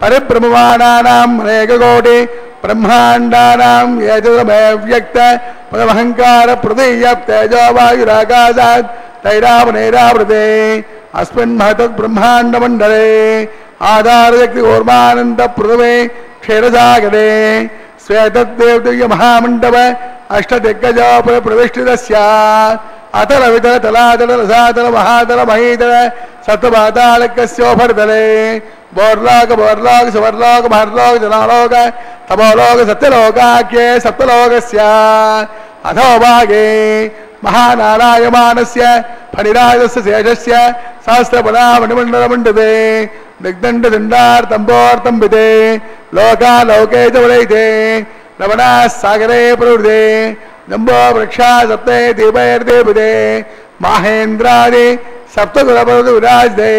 పరిభ్రమమానానాం అనేకకోటి బ్రహ్మాండానాం ఏతదమే వ్యక్త పదమహంకార ప్రదేయ తేజో వాయురాకాశాత్ తైరావనైరావృతే అస్మిన్ మహతద్ బ్రహ్మాండమండలే ఆధారశక్తి కూర్మానంద పృథివే క్షీరసాగరే శ్వేతదేవదివ్య మహామండప అష్టదిగ్గజోపర ప్రతిష్ఠితస్య అతల వితల తలాతల రసాతల మహాతల మహీతల సప్తపాతాళకస్యోపరితలే బోర్లోక సువర్లోక మహర్లోక జనాలోక తపోలోక సత్యలోకాఖ్యే సప్తలోకస్య అథోభాగే మహానారాయమానస్య ఫణిరాజస్య శేషస్య సహస్రపదామణిమండలమండతే దిగ్దండదండార్తంబోర్తంబితే లోకాలోకే చ వలైతే రమణా సాగరే ప్రవృతే నంబో వృక్షా సప్తే దీపైర్దేవితే మాహేంద్రాది సప్తకులపదు విరాజితే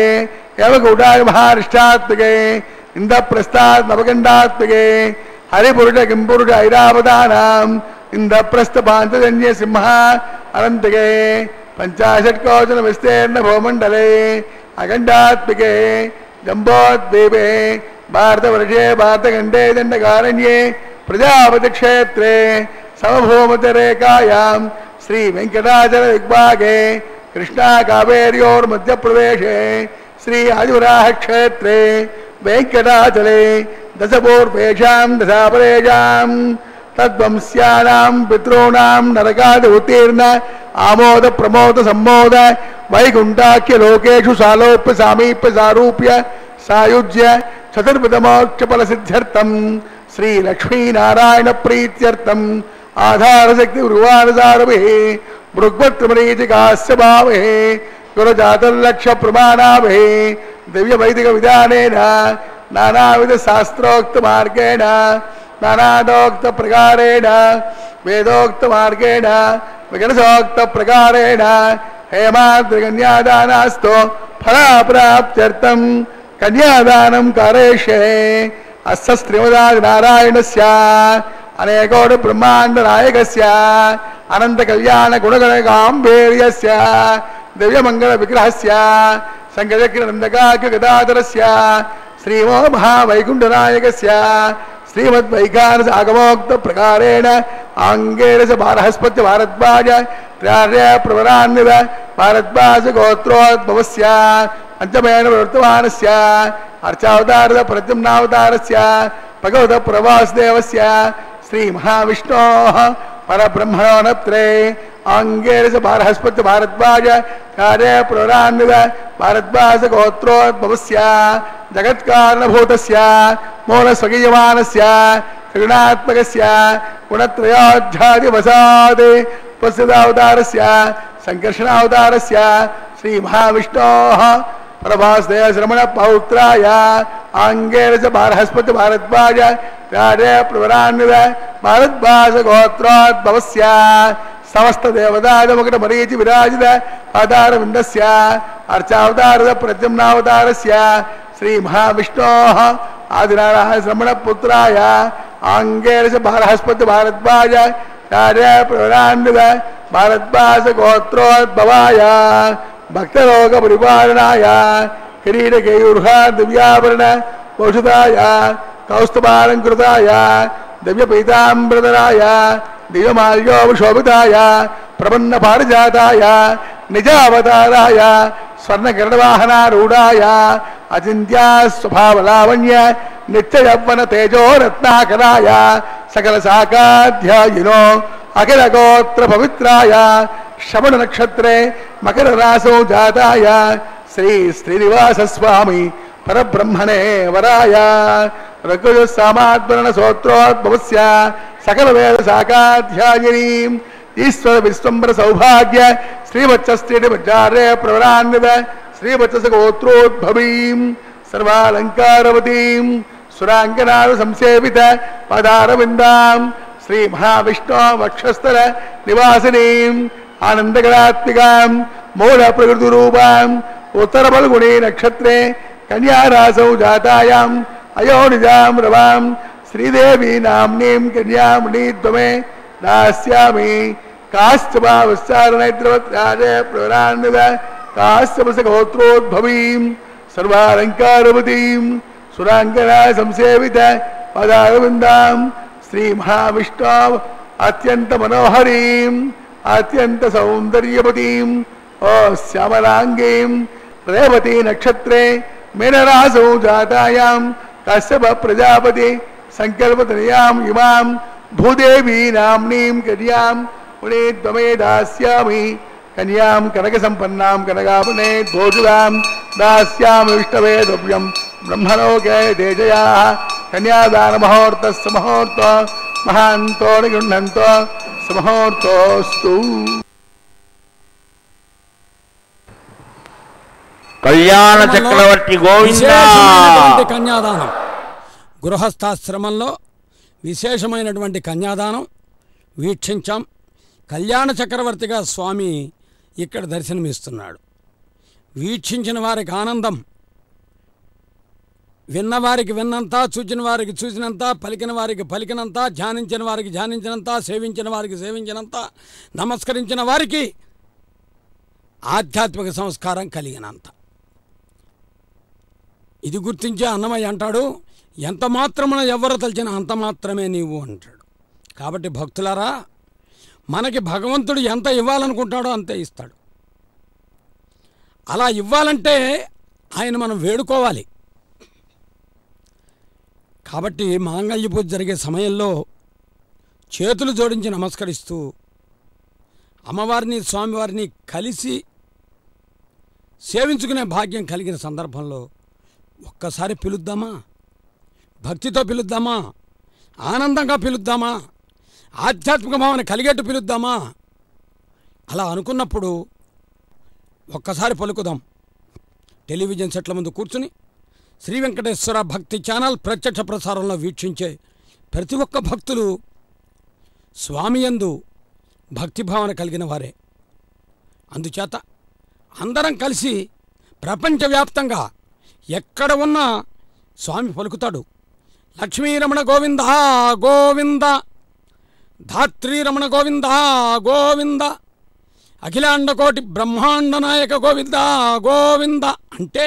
యమకూటాయ మహారిష్టాత్మకే ఇంద్రప్రస్థాత్ నవగండాత్మకే హరిపురుష కింపురుష ఐరావతానాం ఇంద్రప్రస్థపాంచజన్య సింహ అనంతకే పంచాశత్కోచన విస్తీర్ణ భూమండలే అఖండాత్మకే జంబోద్వీపే భారతవర్షే భారతఖండే దండకారణ్యే ప్రజాపతి క్షేత్రే సమభూమతరేఖాయాం శ్రీ వెంకటాచల దిగ్భాగే కృష్ణా కావేర్యోర్మధ్యప్రదేశే శ్రీ ఆదివరాహ క్షేత్రే వెంకటాచలే దశపూర్వేషాం దశాపరేషాం తద్వంశ్యానాం పితॄణాం నరకాది ఉత్తీర్ణ ఆమోద ప్రమోద సమ్మోద వైకుంఠాఖ్య లోకేషు సాలోప్య సామీప్య సారూప్య సాయుజ్య చతుర్విధమోక్ష ఫల సిద్ధ్యర్థం శ్రీ లక్ష్మీనారాయణ ప్రీత్యర్థం ఆధారశక్తి ఉర్వానుసారభి మృగ్వత్మరీచికాస్య భావే గురజాతల్లక్ష ప్రమాణాభి దివ్య వైదిక విధానేన నానావిధ శాస్త్రోక్త మార్గేణ నానాదోక్త ప్రకారేణ వేదోక్త మార్గేణ విగణసోక్త ప్రకారేణ హేమాద్రికన్యాదానాస్తో ఫలాప్రాప్త్యర్థం కన్యాదానం కారేషే అస్య శ్రీమదాది నారాయణస్య అనేకోటి బ్రహ్మాండ నాయకస్య అనంత కళ్యాణ గుణగణ గాంభీర్యస్య దివ్యమంగళ విగ్రహస్య శంకరకిరణందకాక గదాధరస్య శ్రీమో మహావైకుంఠనాయకస్య శ్రీమద్వైఖానస ఆగమోక్త ప్రకారేణ ఆంగేరస బారహస్పత్య భారద్వాజ ప్రార్య ప్రవరాన్విత భారద్వాజ గోత్రోద్భవస్య పంచమేన ప్రవర్తమానస్య అర్చావతారద ప్రద్యుమ్నావతారస్య భగవత ప్రవాసుదేవస్య శ్రీ మహావిష్ణోః పరబ్రహ్మణోనత్రే ఆంగేరస బారహస్పత్య భారద్వాజ కార్య ప్రవరాన్విత భారద్వాజ గోత్రోద్భవస్య జగత్కారణభూతస్య మూలస్వగీయమానస్య త్రిగుణాత్మకస్య గుణత్రయోధ్యాదివసాద్ ప్రసిద్ధావతారస్య సంకర్షణావతారస్య శ్రీ మహావిష్ణోః పరవాసుదేవ శ్రమణ పౌత్రాయ ఆంగేరస బారహస్పతి భారద్వాజ కార్య ప్రవరాన్విత భారద్వాజ గోత్రోద్భవస్య సమస్త దేవతాదముకట మరీచి విరాజిత అవతార విందస్య అర్చావతారద ప్రద్యుమ్నావతారస్య శ్రీ మహావిష్ణోః ఆదినారాయణ శ్రమణ పుత్రాయ ఆంగేరస బారహస్పతి భారద్వాజ కార్య ప్రవరాన్విత భారద్వాజ గోత్రోద్భవాయ భక్తలోక పరిపాలనాయ కిరీటకేయూర్హ దివ్యాభరణ భూషితాయ కౌస్తుభాలంకృతాయ దివ్యపీతాంబరధరాయ దివ్యమాల్యోపశోభితాయ ప్రపన్న పారిజాతాయ నిజావతారాయ స్వర్ణగరుడవాహనారూఢాయ అచింత్య స్వభావలావణ్య నిత్యయవ్వన తేజో రత్నాకరాయ సకల శాఖాధ్యాయినో అఖిల గోత్ర పవిత్రాయ శ్రవణ నక్షత్రే మకర రాసో జాతాయ శ్రీ శ్రీనివాస స్వామి పరబ్రహ్మణే వరాయ రఘుజ సామాద్వరణ సోత్రోద్భవస్య సకల వేద శాఖాధ్యాయినీం ఈశ్వర విశ్వంబర సౌభాగ్య శ్రీవత్సస్త్రీడిపచార్య ప్రవరాన్విత శ్రీవత్స గోత్రోద్భవీం సర్వాలంకారవతీం సురాంగనాద సంసేవిత పదారవిందాం శ్రీ మహావిష్ణు వక్షస్థల నివాసినీం ఆనందగణాత్మికాం మూల ప్రకృతి రూపాం ఉత్తర ఫల్గుణీ నక్షత్రే కన్యారాసౌ జాతాయాం అయోనిజాం రవాం శ్రీదేవి నామ్నీం కన్యామణీత్వమే దాస్యామి కాశ్చపావశ్చారణైత్రవత్రాజే ప్రవరాన్విత కాశ్చపస గోత్రోద్భవీం సర్వాలంకారవతీం సురాంగనా సంసేవిత పదారవిందాం శ్రీ మహావిష్ణు అత్యంత మనోహరీం అత్యంత సౌందర్యవతీం ఓ శ్యామలాంగీం రేవతి నక్షత్రే మీనరాసౌ జాతాయాం కశ్యప ప్రజాపతి సంకల్పతనయాం ఇమాం భూదేవీ నామ్నీం కన్యాం పుణేత్వమే దాస్యామి కన్యాం కనక సంపన్నాం కనకాపునే భోజులాం దాస్యామి విష్ణవే ద్రవ్యం బ్రహ్మలోకే తేజయా కన్యాదాన మహోర్తస్స మహోర్త మహాంతో నిగృహంతో సమహోర్తోస్తు. కళ్యాణ చక్రవర్తి గోవింద. కన్యాదానం గృహస్థాశ్రమంలో విశేషమైనటువంటి కన్యాదానం వీక్షించాం. కళ్యాణ చక్రవర్తిగా స్వామి ఇక్కడ దర్శనమిస్తున్నాడు. వీక్షించిన వారికి ఆనందం, విన్నవారికి విన్నంత, చూచిన వారికి చూసినంత, పలికిన వారికి పలికినంత, ధ్యానించిన వారికి ధ్యానించినంత, సేవించిన వారికి సేవించినంత, నమస్కరించిన వారికి ఆధ్యాత్మిక సంస్కారం కలిగినంత. ఇది గుర్తించే అన్నమయ్య అంటాడు, ఎంత మాత్రమున ఎవరు తలిచినా అంత మాత్రమే నీవు అంటాడు. కాబట్టి భక్తులారా, మనకి భగవంతుడు ఎంత ఇవ్వాలనుకుంటాడో అంతే ఇస్తాడు. అలా ఇవ్వాలంటే ఆయన మనం వేడుకోవాలి. కాబట్టి మాంగళ్య పూజ జరిగే సమయంలో చేతులు జోడించి నమస్కరిస్తూ అమ్మవారిని స్వామివారిని కలిసి సేవించుకునే భాగ్యం కలిగిన సందర్భంలో ఒక్కసారి పిలుద్దామా, భక్తితో పిలుద్దామా, ఆనందంగా పిలుద్దామా, ఆధ్యాత్మిక భావన కలిగేట్టు పిలుద్దామా. అలా అనుకున్నప్పుడు ఒక్కసారి పలుకుదాం. టెలివిజన్ సెట్ల ముందు కూర్చుని శ్రీ వెంకటేశ్వర భక్తి ఛానల్ ప్రత్యక్ష ప్రసారంలో వీక్షించే ప్రతి ఒక్క భక్తులు స్వామి యందు భక్తిభావన కలిగిన వారే. అందుచేత అందరం కలిసి ప్రపంచవ్యాప్తంగా ఎక్కడ ఉన్నా స్వామి పలుకుతాడు. లక్ష్మీరమణ గోవింద గోవింద, ధాత్రీరమణ గోవింద గోవింద, అఖిలాండకోటి బ్రహ్మాండ నాయక గోవింద గోవింద అంటే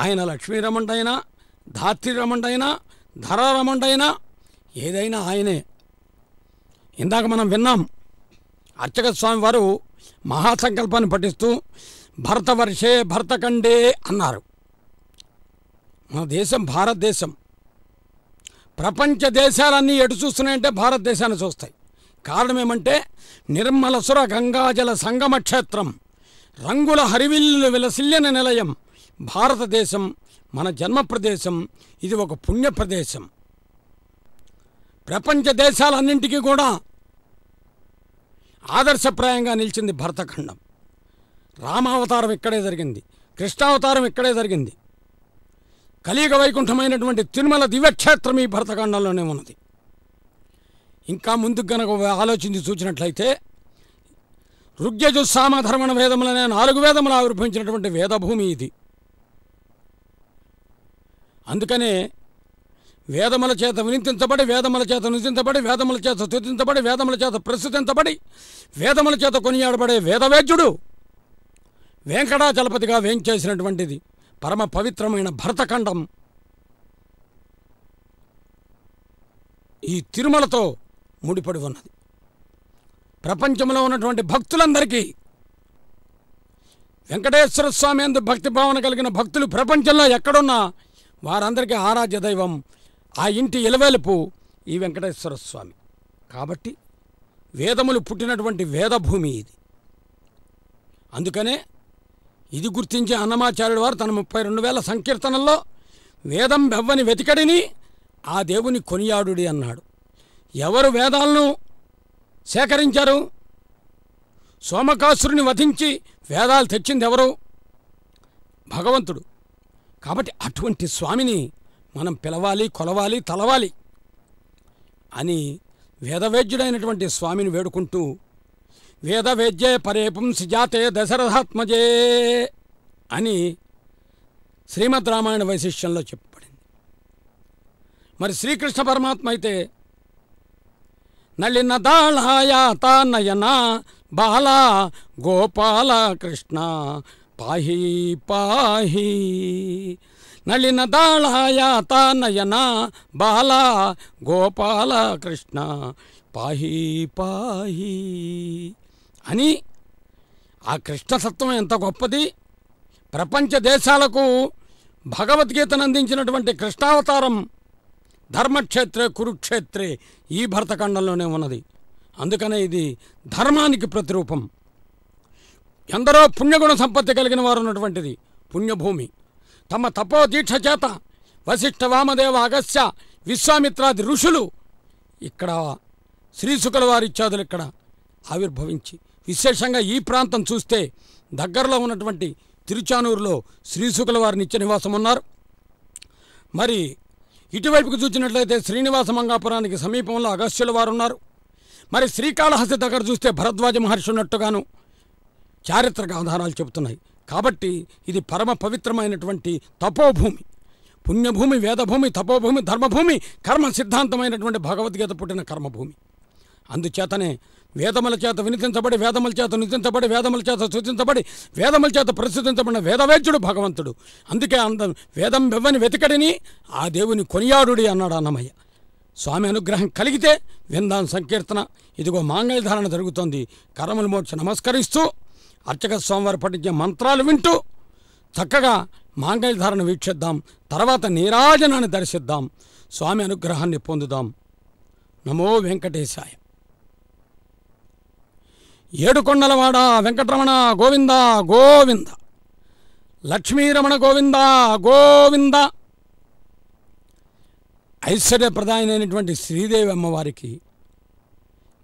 ఆయన లక్ష్మీరమణుడైనా, ధాత్రీరమణుడైనా, ధరారమణుడైనా ఏదైనా ఆయనే. ఇందాక మనం విన్నాం, అర్చక స్వామి వారు మహాసంకల్పాన్ని పఠిస్తూ భరతవర్షే భరతఖండే అన్నారు. మన దేశం భారతదేశం. ప్రపంచ దేశాలన్నీ ఎటు చూస్తున్నాయంటే భారతదేశాన్ని చూస్తాయి. కారణం ఏమంటే నిర్మలసుర గంగాజల సంగమ క్షేత్రం, రంగుల హరివిల్లు విలసిల్లిన నిలయం భారతదేశం, మన జన్మ ప్రదేశం. ఇది ఒక పుణ్య ప్రదేశం. ప్రపంచ దేశాలన్నింటికీ కూడా ఆదర్శప్రాయంగా నిలిచింది భరతఖండం. రామావతారం ఇక్కడే జరిగింది, కృష్ణావతారం ఇక్కడే జరిగింది. కలియుగ వైకుంఠమైనటువంటి తిరుమల దివ్యక్షేత్రం ఈ భరతఖండంలోనే ఉన్నది. ఇంకా ముందుకు గనక ఆలోచించి చూసినట్లయితే ఋగ్యజు సామ ధర్మణ వేదములనే 4 వేదములు ఆవిర్భవించినటువంటి వేదభూమి ఇది. అందుకనే వేదముల చేత వినిపించబడి, వేదముల చేత నిజించబడి, వేదముల చేత స్తుతించబడి, వేదముల చేత ప్రస్తుతించబడి, వేదముల చేత కొనియాడబడే వేదవేద్యుడు వెంకటాచలపతిగా వేంచేసినటువంటిది పరమ పవిత్రమైన భరతఖండం ఈ తిరుమలతో ముడిపడి ఉన్నది. ప్రపంచంలో ఉన్నటువంటి భక్తులందరికీ వెంకటేశ్వర స్వామి యందు భక్తి భావన కలిగిన భక్తులు ప్రపంచంలో ఎక్కడున్నా వారందరికీ ఆరాధ్య దైవం, ఆ ఇంటి ఇలవేలుపు ఈ వెంకటేశ్వర స్వామి. కాబట్టి వేదములు పుట్టినటువంటి వేదభూమి ఇది. అందుకనే ఇది గుర్తించే అన్నమాచార్యుడు వారు తన 32,000 సంకీర్తనల్లో వేదం బెవ్వని వెతికడిని ఆ దేవుని కొనియాడుడి అన్నాడు. ఎవరు వేదాలను సేకరించారు? సోమకాసురుని వధించి వేదాలు తెచ్చింది ఎవరు? భగవంతుడు. కాబట్టి అటువంటి స్వామిని మనం పిలవాలి, కొలవాలి, తలవాలి అని వేదవేద్యుడైనటువంటి స్వామిని వేడుకుంటూ వేదవేద్యే పరేపుం సిజాతే దశరథాత్మజే అని శ్రీమద్ రామాయణ వైశిష్యంలో చెప్పబడింది. మరి శ్రీకృష్ణ పరమాత్మ అయితే నళిన దాళాయాత నయన బాల గోపాల కృష్ణ పాహి పాహి, నళిన దాళాయాత నయన బాల గోపాల కృష్ణ పాహి పాహి అని ఆ కృష్ణతత్వం ఎంత గొప్పది. ప్రపంచ దేశాలకు భగవద్గీతను అందించినటువంటి కృష్ణావతారం ధర్మక్షేత్రే కురుక్షేత్రే ఈ భరతఖండంలోనే ఉన్నది. అందుకనే ఇది ధర్మానికి ప్రతిరూపం. ఎందరో పుణ్యగుణ సంపత్తి కలిగిన వారు ఉన్నటువంటిది పుణ్యభూమి. తమ తపో దీక్ష చేత వశిష్ఠ, వామదేవ, అగస్త్య, విశ్వామిత్రాది ఋషులు ఇక్కడ శ్రీశుకుల వారి ఇత్యాదులు ఇక్కడ ఆవిర్భవించి, విశేషంగా ఈ ప్రాంతం చూస్తే దగ్గరలో ఉన్నటువంటి తిరుచానూరులో శ్రీశుకుల వారి నిత్య నివాసం ఉన్నారు. మరి ఇటువైపుకు చూసినట్లయితే శ్రీనివాస మంగాపురానికి సమీపంలో అగస్త్యుల వారు ఉన్నారు. మరి శ్రీకాళహస్తి దగ్గర చూస్తే భరద్వాజ మహర్షి ఉన్నట్టుగాను చారిత్రక ఆధారాలు చెబుతున్నాయి. కాబట్టి ఇది పరమ పవిత్రమైనటువంటి తపోభూమి, పుణ్యభూమి, వేదభూమి, తపోభూమి, ధర్మభూమి, కర్మ సిద్ధాంతమైనటువంటి భగవద్గీత పుట్టిన కర్మభూమి. అందుచేతనే వేదముల చేత వినిపించబడి, వేదముల చేత నితించబడి, వేదముల చేత సూచించబడి, వేదముల చేత ప్రసిద్ధించబడిన వేదవేద్యుడు భగవంతుడు. అందుకే వేదం బెవ్వని వెతికడిని ఆ దేవుని కొనియాడుడి అన్నాడు అన్నమయ్య. స్వామి అనుగ్రహం కలిగితే విందాం సంకీర్తన. ఇదిగో మాంగళ్యధారణ జరుగుతోంది. కరములు మోడ్చి నమస్కరిస్తూ అర్చక స్వామివారు పఠించే మంత్రాలు వింటూ చక్కగా మాంగళ్యధారణ వీక్షిద్దాం. తర్వాత నీరాజనాన్ని దర్శిద్దాం, స్వామి అనుగ్రహాన్ని పొందుదాం. నమో వెంకటేశాయ. ఏడుకొండలవాడ వెంకటరమణ గోవింద గోవింద, లక్ష్మీరమణ గోవింద గోవింద. ఐశ్వర్యప్రదాయమైనటువంటి శ్రీదేవి అమ్మవారికి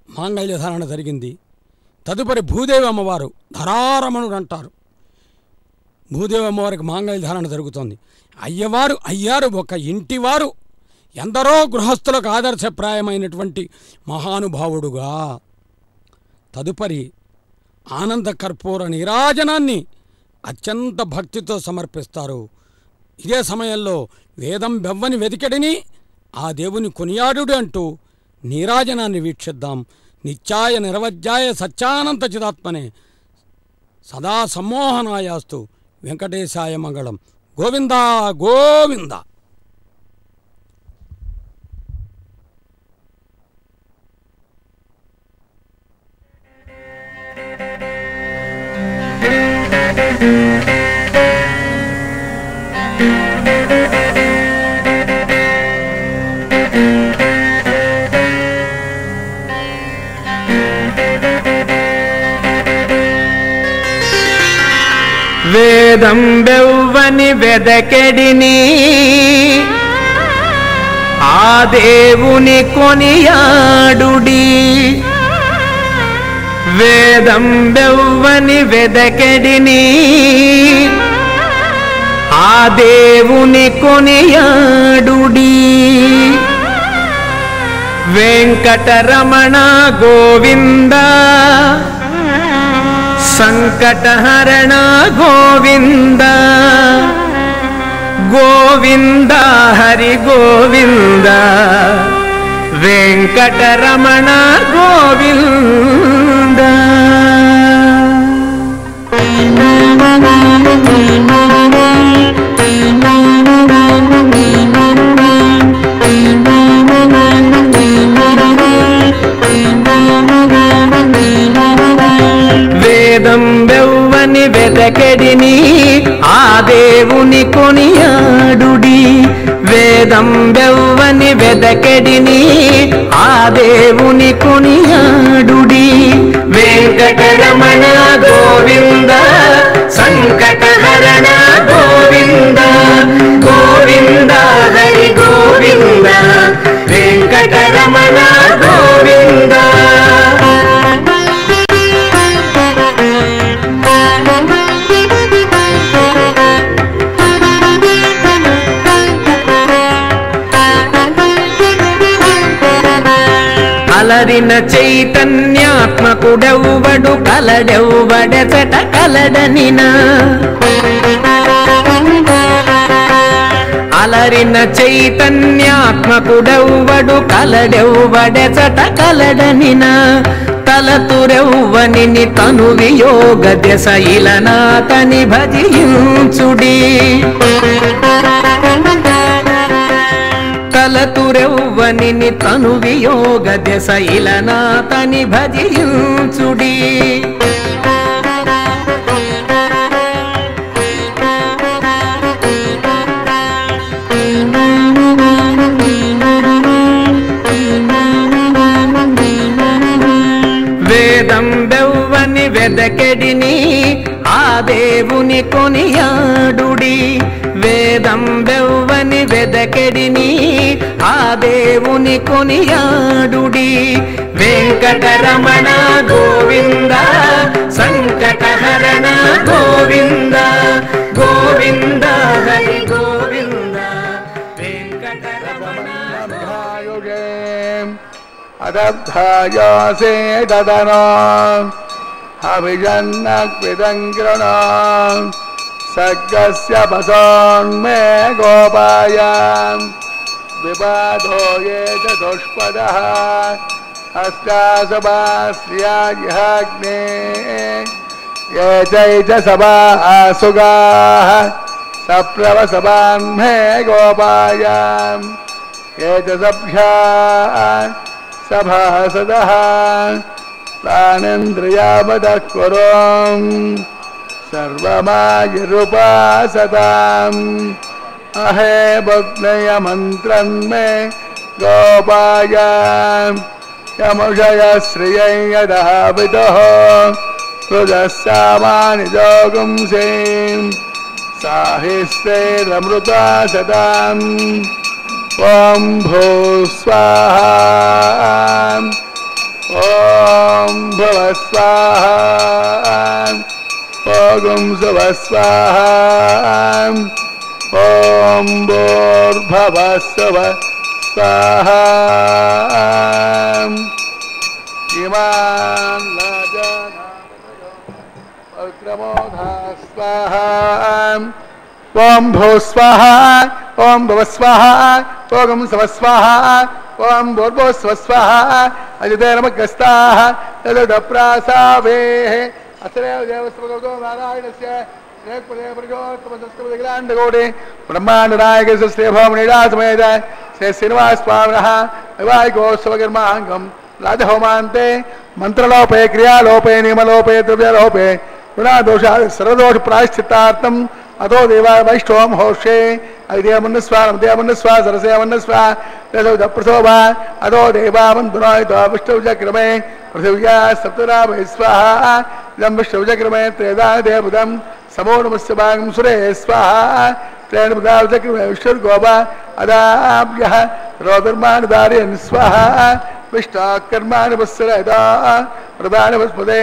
మాంగళ్యధారణ జరిగింది. తదుపరి భూదేవి అమ్మవారు ధరారమణుడు అంటారు. భూదేవి అమ్మవారికి మాంగళ్యధారణ జరుగుతోంది. అయ్యవారు అయ్యారు ఒక ఇంటివారు, ఎందరో గృహస్థులకు ఆదర్శప్రాయమైనటువంటి మహానుభావుడుగా. తదుపరి ఆనంద కర్పూర నీరాజనాన్ని అత్యంత భక్తితో సమర్పిస్తారు. ఇదే సమయంలో వేదం బెవ్వని వెతికెడిని ఆ దేవుని కొనియాడుడు అంటూ నీరాజనాన్ని వీక్షిద్దాం. నిత్యాయ నిరవధ్యాయ సత్యానంత చిదాత్మనే సదా సమ్మోహనాయాస్తు వెంకటేశాయ మంగళం. గోవిందా గోవింద. వేదం బెవ్వని వెదకెడిని ఆ దేవుని కొనియాడుడి. వేదం బెవ్వని వెదకెడిని ఆ దేవుని కొనియాడుడి. వెంకటరమణ గోవింద సంకటహరణ గోవింద గోవింద హరి గోవింద వెంకటరమణ గోవింద. వేదం బెవ్వని వెదకెడిని ఆ దేవుని కొనియాడుడి. వేదం బెవ్వని వెదకెడిని ఆ దేవుని కొనియాడుడి. వెంకటరమణ గోవింద సంకటహరణ గోవింద గోవింద హరి గోవింద వెంకటరమణ గోవింద. అలరిన చైతన్యాత్మకుడెవ్వడు కలడెవ్వడెచట కలడనినా. అలరిన చైతన్యాత్మకుడెవ్వడు కలడెవ్వడెచట కలడనినా. తలతురెవ్వనిని తను వియోగ దశ ఇలనాతని భజించుడి. తలతురెవ్వనిని తను వియోగ దశ ఇలనాతని భజించుడి. వేదం బెవ్వని వెదకెడిని ఆ దేవుని కొనియాడుడి. వేదం బెవ్వని వెదకెడిని ఆ దేవుని కొనియాడుడి. వెంకటరమణ గోవింద సంకటహరణ గోవింద గోవింద హరి గోవింద వెంకటరమణ అదబ్ధాయాసే దదనో అభిజన్నక్విదంగ్రణ సగ్గస్య పసోన్మే గోపాయాం వివాదో ఏ చ దుష్పదః అష్టాసభాశ్రియాగ్నే ఏ చైచ సభాసుగాః సప్రవసవాన్మే గోపాయాం ఏ చ సభ్యా సభాసదః ప్రాణేంద్రియావదః కురుం సర్వమాయురుపాసతాం అహే భగ్నయ మంత్రన్మే గోపాయాం యముషయ శ్రియై యదావిదః రుజస్సామాని జోగుంసేం సాహిస్రేరమృతా సదాం ఓం భూస్వాహా ఓం భువస్వాహా ఓం సువస్వాహా ఓం భూర్భువస్సువ స్వాహా. ఇమాన్ रुद्रमोधा स्वाहा ओम भो स्वाहा ओम भव स्वाहा ओम सव स्वाहा ओम भूर्भो स्व स्वाहा अजिते नमस्ताः तदप्रासावे असरेव देवस्वगो नारायणस्य ब्रह्मांडनायक श्री भवनिरासमेत श्री श्रीनिवास स्वामिनः वैवाहिकोत्सवकर्माङ्गं राजहोमान्ते मंत्रलोपे क्रियालोपे नियमलोपे द्रव्यलोपे गुणादोषा सर्वदोष प्रायश्चित्तार्थं अतो देवा वैष्णवं होषे अविद्यामन्नस्वा नमदेमन्नस्वा सरसेमन्नस्वा प्रसोभा अतो देवामन्दुनायितो विष्णुचक्रमे पृथिव्या सप्तनाभे स्वाहा इदं विष्णुचक्रमे त्रेदादेवदं समो नमस्य भागं सुरे स्वाहा त्रेण चक्रमे विष्णुर्गोपा अदाभ्यः रोदर्माणदारयन् स्वाहा विष्टाकर्माणि वत्सरदा प्रधानवस्पदे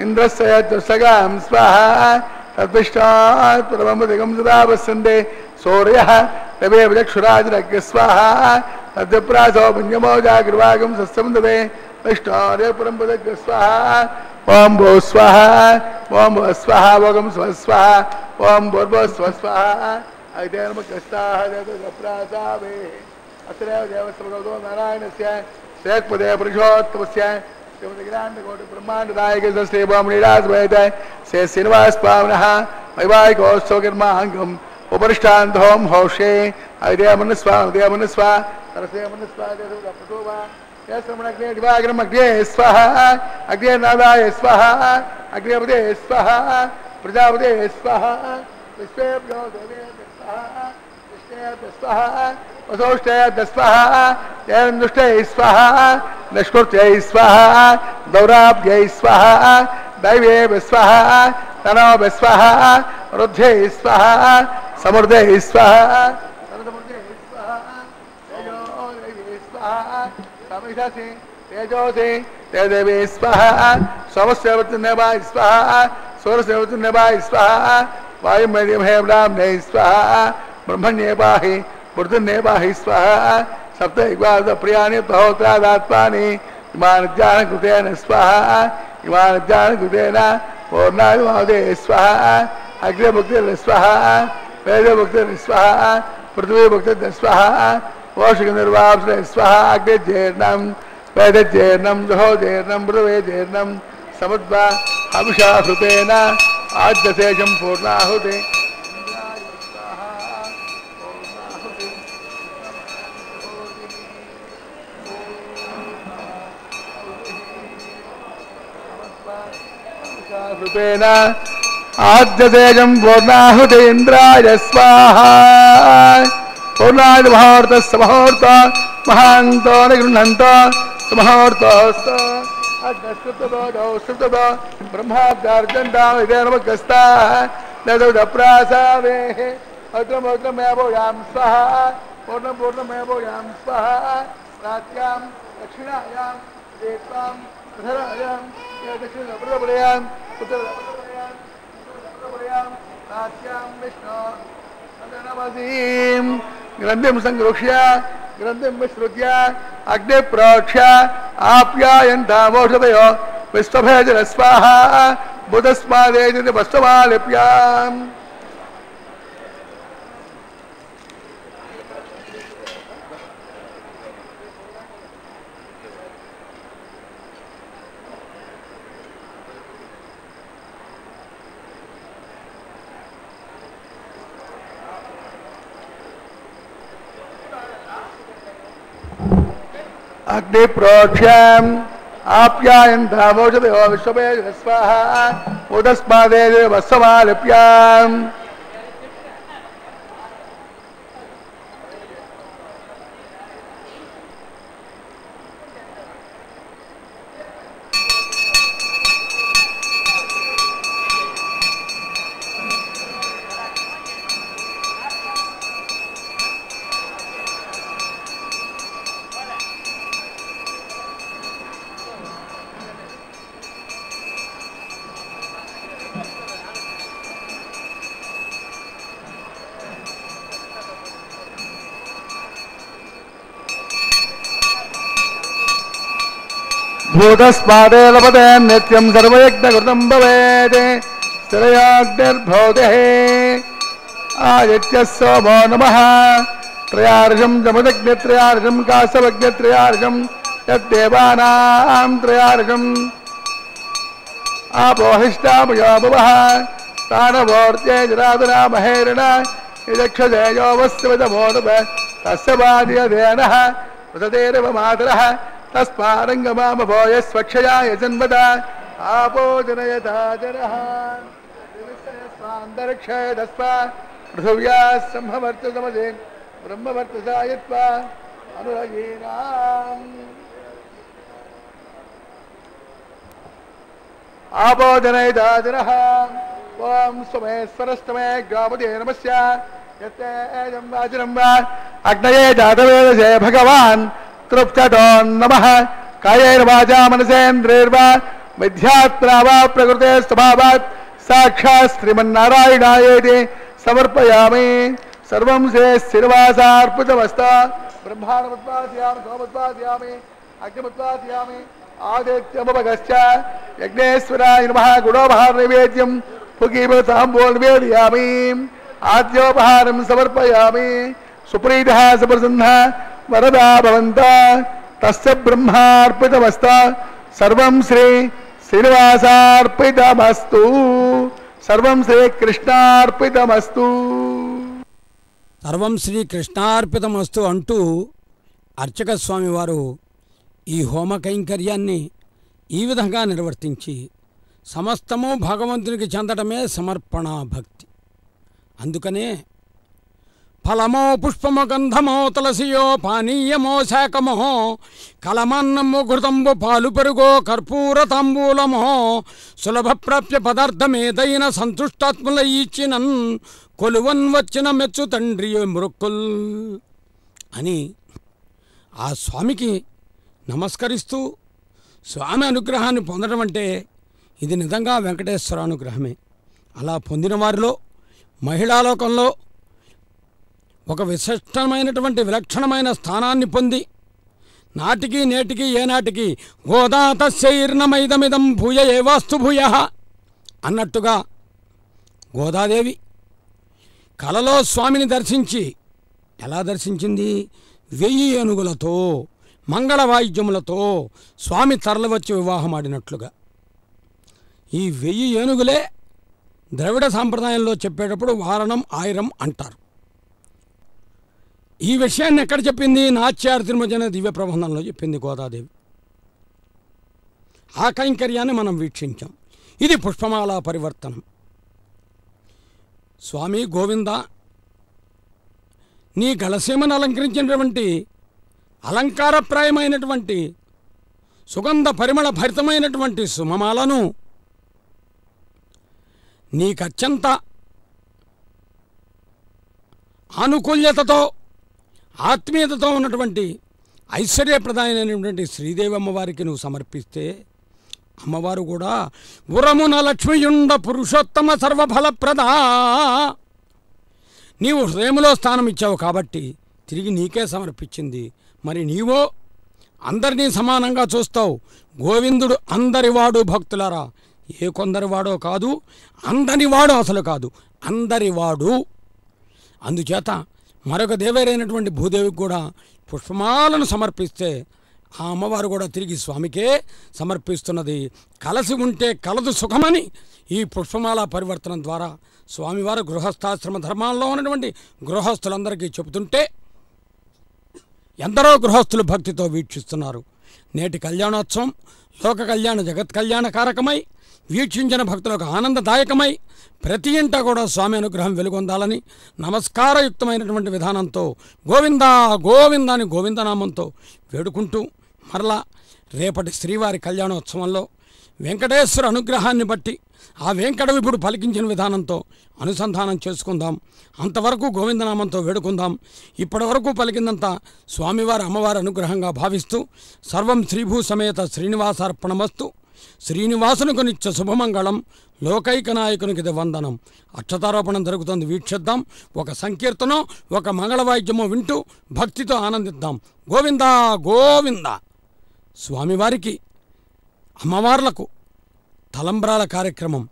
इन्द्रस्य सगां स्वाहा तद्विष्टात् परमदिगं सदा वसन्ते सूर्यः तवेव चक्षुराजनज्ञ स्वाहा तद्विप्रासो पुण्यमो जागृवागं सस्यं ददे विष्टार्य परमपदज्ञ स्वाहा ओम भो स्वाहा ओम भो स्वाहा ओम स्व स्वाहा ओम भूर्भुवः स्वः स्वाहा अग्निर्मकस्ताः तद्विप्रासावे अत्रैव देवस्वगो नारायणस्य श्रेष्ठपदे पुरुषोत्तमस्य श्रीमद् ब्रह्मांडनायक श्री भवनिरासमेत श्री श्रीनिवास स्वामिनः वैवाहिकोत्सवकर्माङ्गं उपरिष्टान्तं होषे अविद्यामन्नस्वा नमदेमन्नस्वा सरसेमन्नस्वा प्रसोभा यस्रमणग्ने दिवाकरम् अग्ने स्वाहा अग्नेनादाय स्वाहा अग्नेपदे स्वाहा प्रजापते स्वाहा विश्वेभ्यो देवेभ्यो स्वाहा विष्णुभ्यो स्वाहा वसोष्ठेभ्यो स्वाहा जयन्दुष्टे स्वाहा नष्कृत्यै स्वाहा दौराभ्यै स्वाहा दैवेभ्यो स्वाहा तनोभ्यो स्वाहा रुद्ध्यै स्वाहा समृद्धै स्वाहा तेजोसे तेजवे स्वाहा सोमस्यवतुन्नवाय स्वाहा सूर्यस्यवतुन्नवाय स्वाहा वायुमयमहे ब्राह्मणे स्वाहा ब्रह्मण्ये पाहि मृदुन्ये पाहि स्वाहा सप्तैक्वाद प्रियाणि तहोत्रादात्मानि इमानज्ञानकृतेन स्वाहा इमानज्ञानकृतेन पूर्णायुमादे स्वाहा अग्निभुक्तिर् स्वाहा वेदभुक्तिर् स्वाहा पृथ्वीभुक्तिर् स्वाहा पोषकनिर्वाप्स्रे स्वाहा अग्निजेर्णं वेदजेर्णं जहोजेर्णं मृदवेजेर्णं समुद्वा हविषा हृतेन आद्यशेषं पूर्णाहुते हृतेन आद्यशेषं पूर्णाहुते इन्द्राय स्वाहा पूर्णाय मुहूर्त समहूर्त महान्तो निगृह्णन्त समहूर्तस्त अग्नश्रुतदो ब्रह्माब्दार्जन्तां नमस्ताः तदप्रासावेः अग्रमोग्रमेवोयां स्वाहा पूर्णमेवोयां स्वाहा प्राच्यां दक्षिणायां देवां प्रधरायां दक्षिणप्रदपदयां उत्तरप्रदपदयां प्राच्यां विष्णु ग्रंथिं संगृह्य ग्रंथिं विसृज्य अग्नि प्रोक्ष्य आप्यायन्तामोषधयो विश्वभेजन स्वाहा बुधस्मादेजति वस्तुमालिप्याम् अग्नि प्रोक्ष्यम् आप्यायन्तामोषधयो विश्वभेजन स्वाहा बुधस्मादेजति वस्तुमालिप्याम् भूतस्मादे लभते नित्यं सर्वयज्ञकृतं भवेत् స్థిరయాగ్నిర్భోదే ఆదిత్య సోమో నమః త్రయార్షం జమదగ్నిత్రయార్షం కాశవగ్నిత్రయార్షం యద్దేవానాం త్రయార్షం ఆపోహిష్టామయో భువః స్థానవోర్త్యే జరాదునా మహేరణ యక్షజయో వస్విదమోనుభ తస్య బాధ్యదేనః ప్రతదేరవ మాతరః తస్మారంగమామభోయ స్వక్షయా యజన్మద ఆపో జనయతా జనః స్వాంతరిక్షయదస్వ పృథివ్యా సంభవర్తు సమదే బ్రహ్మవర్తసాయత్వా అనురగీనాం ఆపో జనయతా జనః ఓం స్వమేశ్వరస్తమే గావదే నమస్య యత్తేజం వాచనం వా అగ్నయే జాతవేదసే భగవాన్ తృప్తతో నమః కాయేన వాచా మనసేంద్రియైర్వా మిథ్యాత్మనా వా ప్రకృతే స్వభావాత్ సాక్షాత్ శ్రీమన్నారాయణాయేతి సమర్పయామి సర్వం శ్రీనివాసార్పితమస్తు బ్రహ్మాండముత్పాదయామి సోమోత్పాదయామి అగ్నిముత్పాదయామి ఆదిత్యముపగశ్చ యజ్ఞేశ్వరాయ నమః గుణోపహార నైవేద్యం పుగీమతాంబో నివేదయామి ఆద్యోపహారం సమర్పయామి సుప్రీతః సుప్రసన్నః వరదా భవంత తస్య బ్రహ్మార్పితమస్తు సర్వం శ్రీనివాసార్పితమస్తు సర్వం శ్రీకృష్ణార్పితమస్తు సర్వం శ్రీకృష్ణార్పితమస్తు అంటూ అర్చక స్వామి వారు ఈ హోమ కైంకర్యాన్ని ఈ విధంగా నిర్వర్తించి సమస్తము భగవంతునికి చెందడమే సమర్పణ భక్తి. అందుకనే ఫలమో పుష్పమో గంధమో తులసియో పానీయమో శాకమో కలమన్నము ఘృతంబు పాలు పెరుగో కర్పూర తాంబూలమో సులభ ప్రాప్య పదార్థమేదైన సంతుష్టాత్ముల ఇచ్చినన్ కొలువన్ వచ్చిన మెచ్చు తండ్రి మృక్కుల్ అని ఆ స్వామికి నమస్కరిస్తూ స్వామి అనుగ్రహాన్ని పొందడం అంటే ఇది నిజంగా వెంకటేశ్వర అనుగ్రహమే. అలా పొందిన వారిలో మహిళాలోకంలో ఒక విశిష్టమైనటువంటి విలక్షణమైన స్థానాన్ని పొంది నాటికి నేటికి ఏనాటికి గోదాతశైర్నమైదమిదం భూయ ఏవాస్తు భూయ అన్నట్టుగా గోదాదేవి కలలో స్వామిని దర్శించి ఎలా దర్శించింది? 1000 ఏనుగులతో మంగళ వాయిద్యములతో స్వామి తరలివచ్చి వివాహమాడినట్లుగా. ఈ 1000 ఏనుగులే ద్రవిడ సాంప్రదాయంలో చెప్పేటప్పుడు వారణం ఆయిరం అంటారు. ఈ విషయాన్ని ఎక్కడ చెప్పింది? నాచ్యార్ తిరుమజన దివ్య ప్రబంధంలో చెప్పింది గోదాదేవి. ఆ కైంకర్యాన్ని మనం వీక్షించాం. ఇది పుష్పమాల పరివర్తనం. స్వామి గోవింద, నీ గళసీమను అలంకరించినటువంటి అలంకారప్రాయమైనటువంటి సుగంధ పరిమళ భరితమైనటువంటి సుమమాలను నీకత్యంత ఆనుకూల్యతతో ఆత్మీయతతో ఉన్నటువంటి ఐశ్వర్యప్రదాయమైనటువంటి శ్రీదేవి అమ్మవారికి నువ్వు సమర్పిస్తే అమ్మవారు కూడా ఉరమున లక్ష్మియుండ పురుషోత్తమ సర్వఫలప్రదా, నీవు హృదయంలో స్థానం ఇచ్చావు కాబట్టి తిరిగి నీకే సమర్పించింది. మరి నీవో అందరినీ సమానంగా చూస్తావు. గోవిందుడు అందరివాడు భక్తులారా, ఏ కొందరివాడో కాదు, అందరివాడు అసలు కాదు, అందరివాడు. అందుచేత మరొక దేవేరైనటువంటి భూదేవికి కూడా పుష్పమాలను సమర్పిస్తే ఆ అమ్మవారు కూడా తిరిగి స్వామికే సమర్పిస్తున్నది. కలసి ఉంటే కలదు సుఖమని ఈ పుష్పమాల పరివర్తనం ద్వారా స్వామివారు గృహస్థాశ్రమ ధర్మాల్లో ఉన్నటువంటి గృహస్థులందరికీ చెబుతుంటే ఎందరో గృహస్థులు భక్తితో వీక్షిస్తున్నారు. నేటి కళ్యాణోత్సవం లోక కళ్యాణ జగత్ కళ్యాణకారకమై వీక్షించిన భక్తులకు ఆనందదాయకమై ప్రతి ఇంట కూడా స్వామి అనుగ్రహం వెలుగొందాలని నమస్కారయుక్తమైనటువంటి విధానంతో గోవిందా గోవిందా అని గోవిందనామంతో వేడుకుంటూ మరలా రేపటి శ్రీవారి కళ్యాణోత్సవంలో వెంకటేశ్వర అనుగ్రహాన్ని బట్టి ఆ వెంకటవిపుడు పలికించిన విధానంతో అనుసంధానం చేసుకుందాం. అంతవరకు గోవిందనామంతో వేడుకుందాం. ఇప్పటివరకు పలికిందంతా స్వామివారి అమ్మవారి అనుగ్రహంగా భావిస్తూ సర్వం శ్రీభూ సమేత శ్రీనివాసార్పణమస్తు. శ్రీనివాసునికి నిత్య శుభమంగళం. లోకైక నాయకునికి వందనం. అక్షతారోపణం జరుగుతుంది, వీక్షిద్దాం. ఒక సంకీర్తనో ఒక మంగళవాయిద్యమో వింటూ భక్తితో ఆనందిద్దాం. గోవిందా గోవింద. స్వామివారికి అమ్మవార్లకు తలంబ్రాల కార్యక్రమం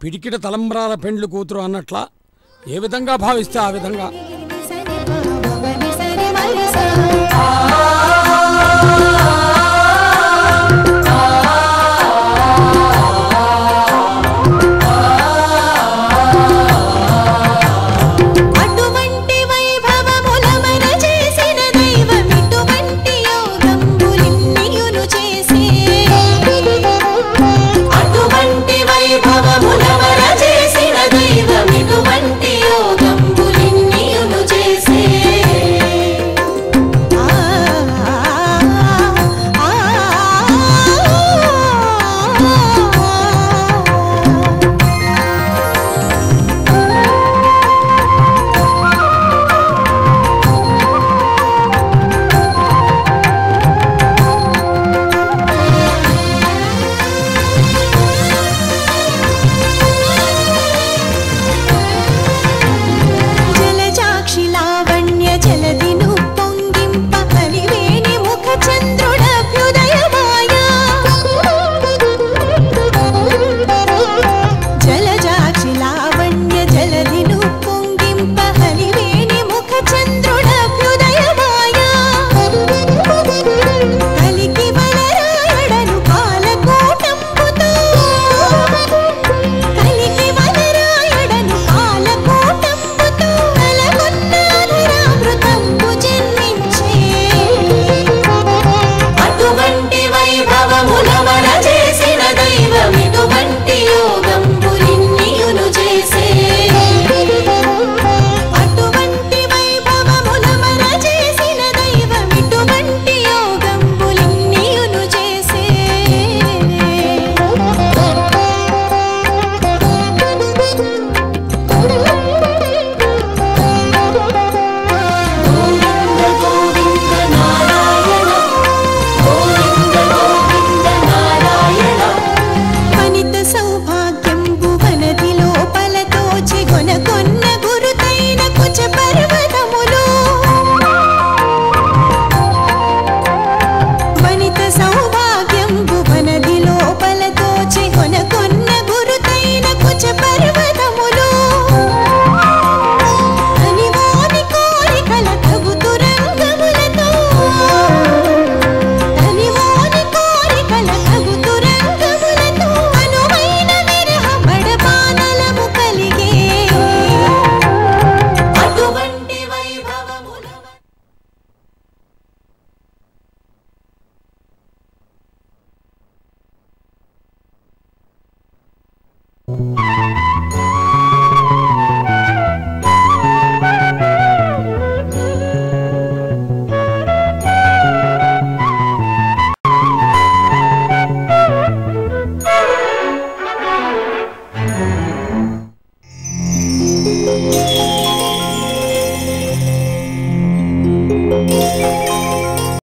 పిడికిట తలంబ్రాల పెండ్లు కూతురు అన్నట్లా ఏ విధంగా భావిస్తే ఆ విధంగా